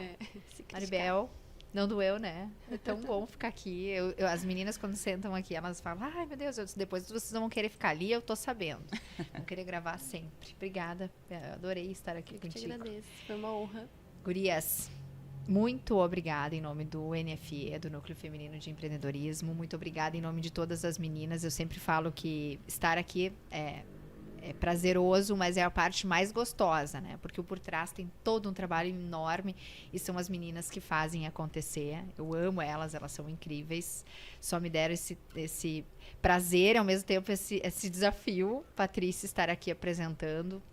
Maribel, não doeu, né? É tão bom ficar aqui. As meninas, quando sentam aqui, elas falam, ai, meu Deus, depois vocês não vão querer ficar ali, eu tô sabendo. Vão querer gravar sempre. Obrigada. Eu adorei estar aqui contigo. Eu te agradeço. Foi uma honra. Gurias, muito obrigada em nome do NFE, do Núcleo Feminino de Empreendedorismo. Muito obrigada em nome de todas as meninas. Eu sempre falo que estar aqui é prazeroso, mas é a parte mais gostosa, né? Porque o por trás tem todo um trabalho enorme e são as meninas que fazem acontecer. Eu amo elas são incríveis. Só me deram esse prazer e, ao mesmo tempo, esse desafio. Patrícia estar aqui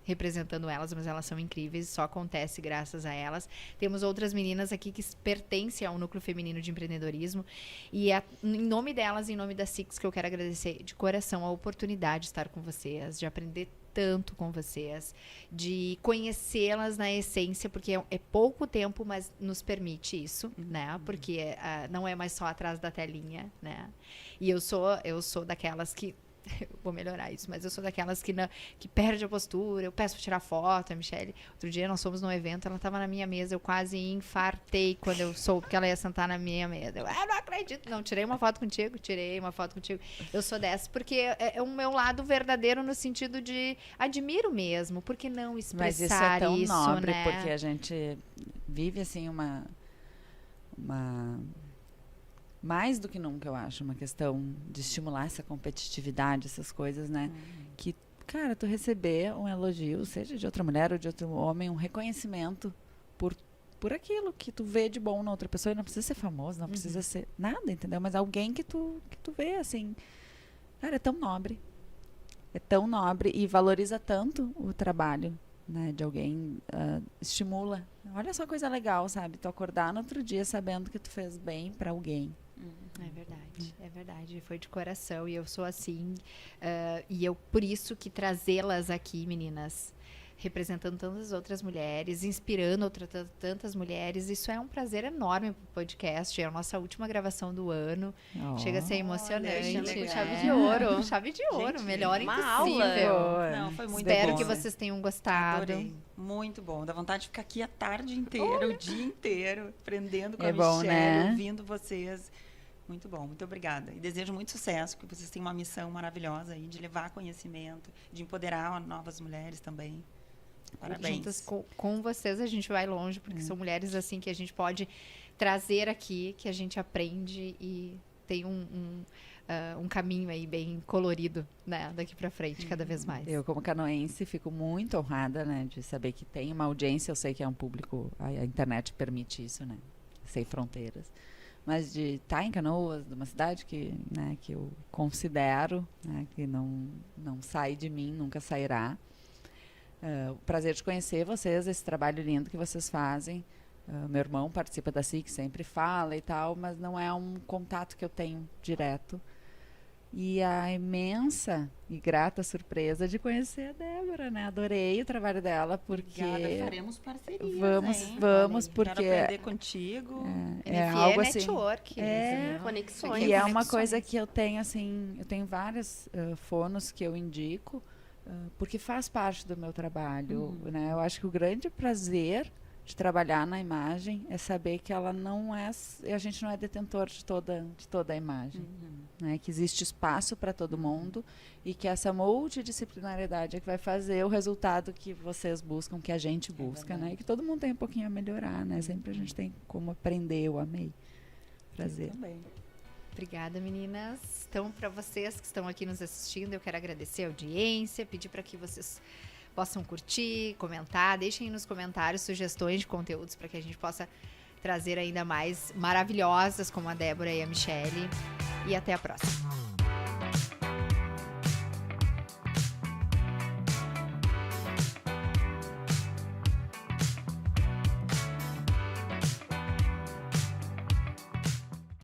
representando elas, mas elas são incríveis, só acontece graças a elas. Temos outras meninas aqui que pertencem ao Núcleo Feminino de Empreendedorismo e em nome delas, em nome da Six, que eu quero agradecer de coração a oportunidade de estar com vocês, de aprender tanto com vocês, de conhecê-las na essência, porque é pouco tempo, mas nos permite isso, né? Porque não é mais só atrás da telinha, né? E eu sou daquelas que vou melhorar isso, mas eu sou daquelas que perde a postura, eu peço pra tirar foto. A Michelle, outro dia nós fomos num evento, ela tava na minha mesa, eu quase infartei quando eu soube que ela ia sentar na minha mesa. Eu não acredito, não, tirei uma foto contigo. Eu sou dessa, porque é o meu lado verdadeiro no sentido de admiro mesmo, por que não expressar isso, mas isso é tão nobre, né? Porque a gente vive, assim, uma mais do que nunca, eu acho, uma questão de estimular essa competitividade, essas coisas, né? Que, cara, tu receber um elogio, seja de outra mulher ou de outro homem, um reconhecimento por aquilo que tu vê de bom na outra pessoa, e não precisa ser famoso, não precisa ser nada, entendeu? Mas alguém que tu vê, assim, cara, é tão nobre e valoriza tanto o trabalho, né, de alguém, estimula. Olha só coisa legal, sabe? Tu acordar no outro dia sabendo que tu fez bem pra alguém. É verdade, foi de coração e eu sou assim, e eu por isso que trazê-las aqui, meninas, representando tantas outras mulheres, inspirando tantas mulheres, isso é um prazer enorme pro podcast, é a nossa última gravação do ano, chega a ser emocionante. Com chave de ouro. Chave de ouro, Gente, melhor uma impossível. aula. Não, foi muito Espero bom. que vocês tenham gostado. Adorei. Muito bom. Dá vontade de ficar aqui a tarde inteira, o dia inteiro, aprendendo com É a bom, Michelle, né? ouvindo vocês. Muito bom, muito obrigada. E desejo muito sucesso, porque vocês têm uma missão maravilhosa aí de levar conhecimento, de empoderar novas mulheres também. Parabéns. Juntas com vocês a gente vai longe, porque são mulheres assim que a gente pode trazer aqui, que a gente aprende e tem um caminho aí bem colorido, né, daqui pra frente, cada vez mais. Eu, como canoense, fico muito honrada, né, de saber que tem uma audiência. Eu sei que é um público, a internet permite isso, né, sem fronteiras. Mas de estar em Canoas, de uma cidade que, né, que eu considero, né, que não sai de mim, nunca sairá. O prazer de conhecer vocês, esse trabalho lindo que vocês fazem. Meu irmão participa da SIC, sempre fala e tal, mas não é um contato que eu tenho direto. E a imensa e grata surpresa de conhecer a Débora, né? Adorei o trabalho dela, porque... Obrigada, faremos parceria. Vamos, porque... Quero aprender contigo. É NFE algo assim... network. Conexões. E é uma coisa que eu tenho, assim, eu tenho vários fonos que eu indico, porque faz parte do meu trabalho, né? Eu acho que o grande prazer de trabalhar na imagem é saber que ela não é, a gente não é detentor de toda a imagem, né? Que existe espaço para todo mundo e que essa multidisciplinaridade é que vai fazer o resultado que vocês buscam, que a gente busca, né? E que todo mundo tem um pouquinho a melhorar, né? Sempre a gente tem como aprender. Eu amei. Prazer. Também. Obrigada, meninas. Então, para vocês que estão aqui nos assistindo, eu quero agradecer a audiência, pedir para que vocês possam curtir, comentar, deixem nos comentários sugestões de conteúdos para que a gente possa trazer ainda mais maravilhosas como a Débora e a Michelle. E até a próxima.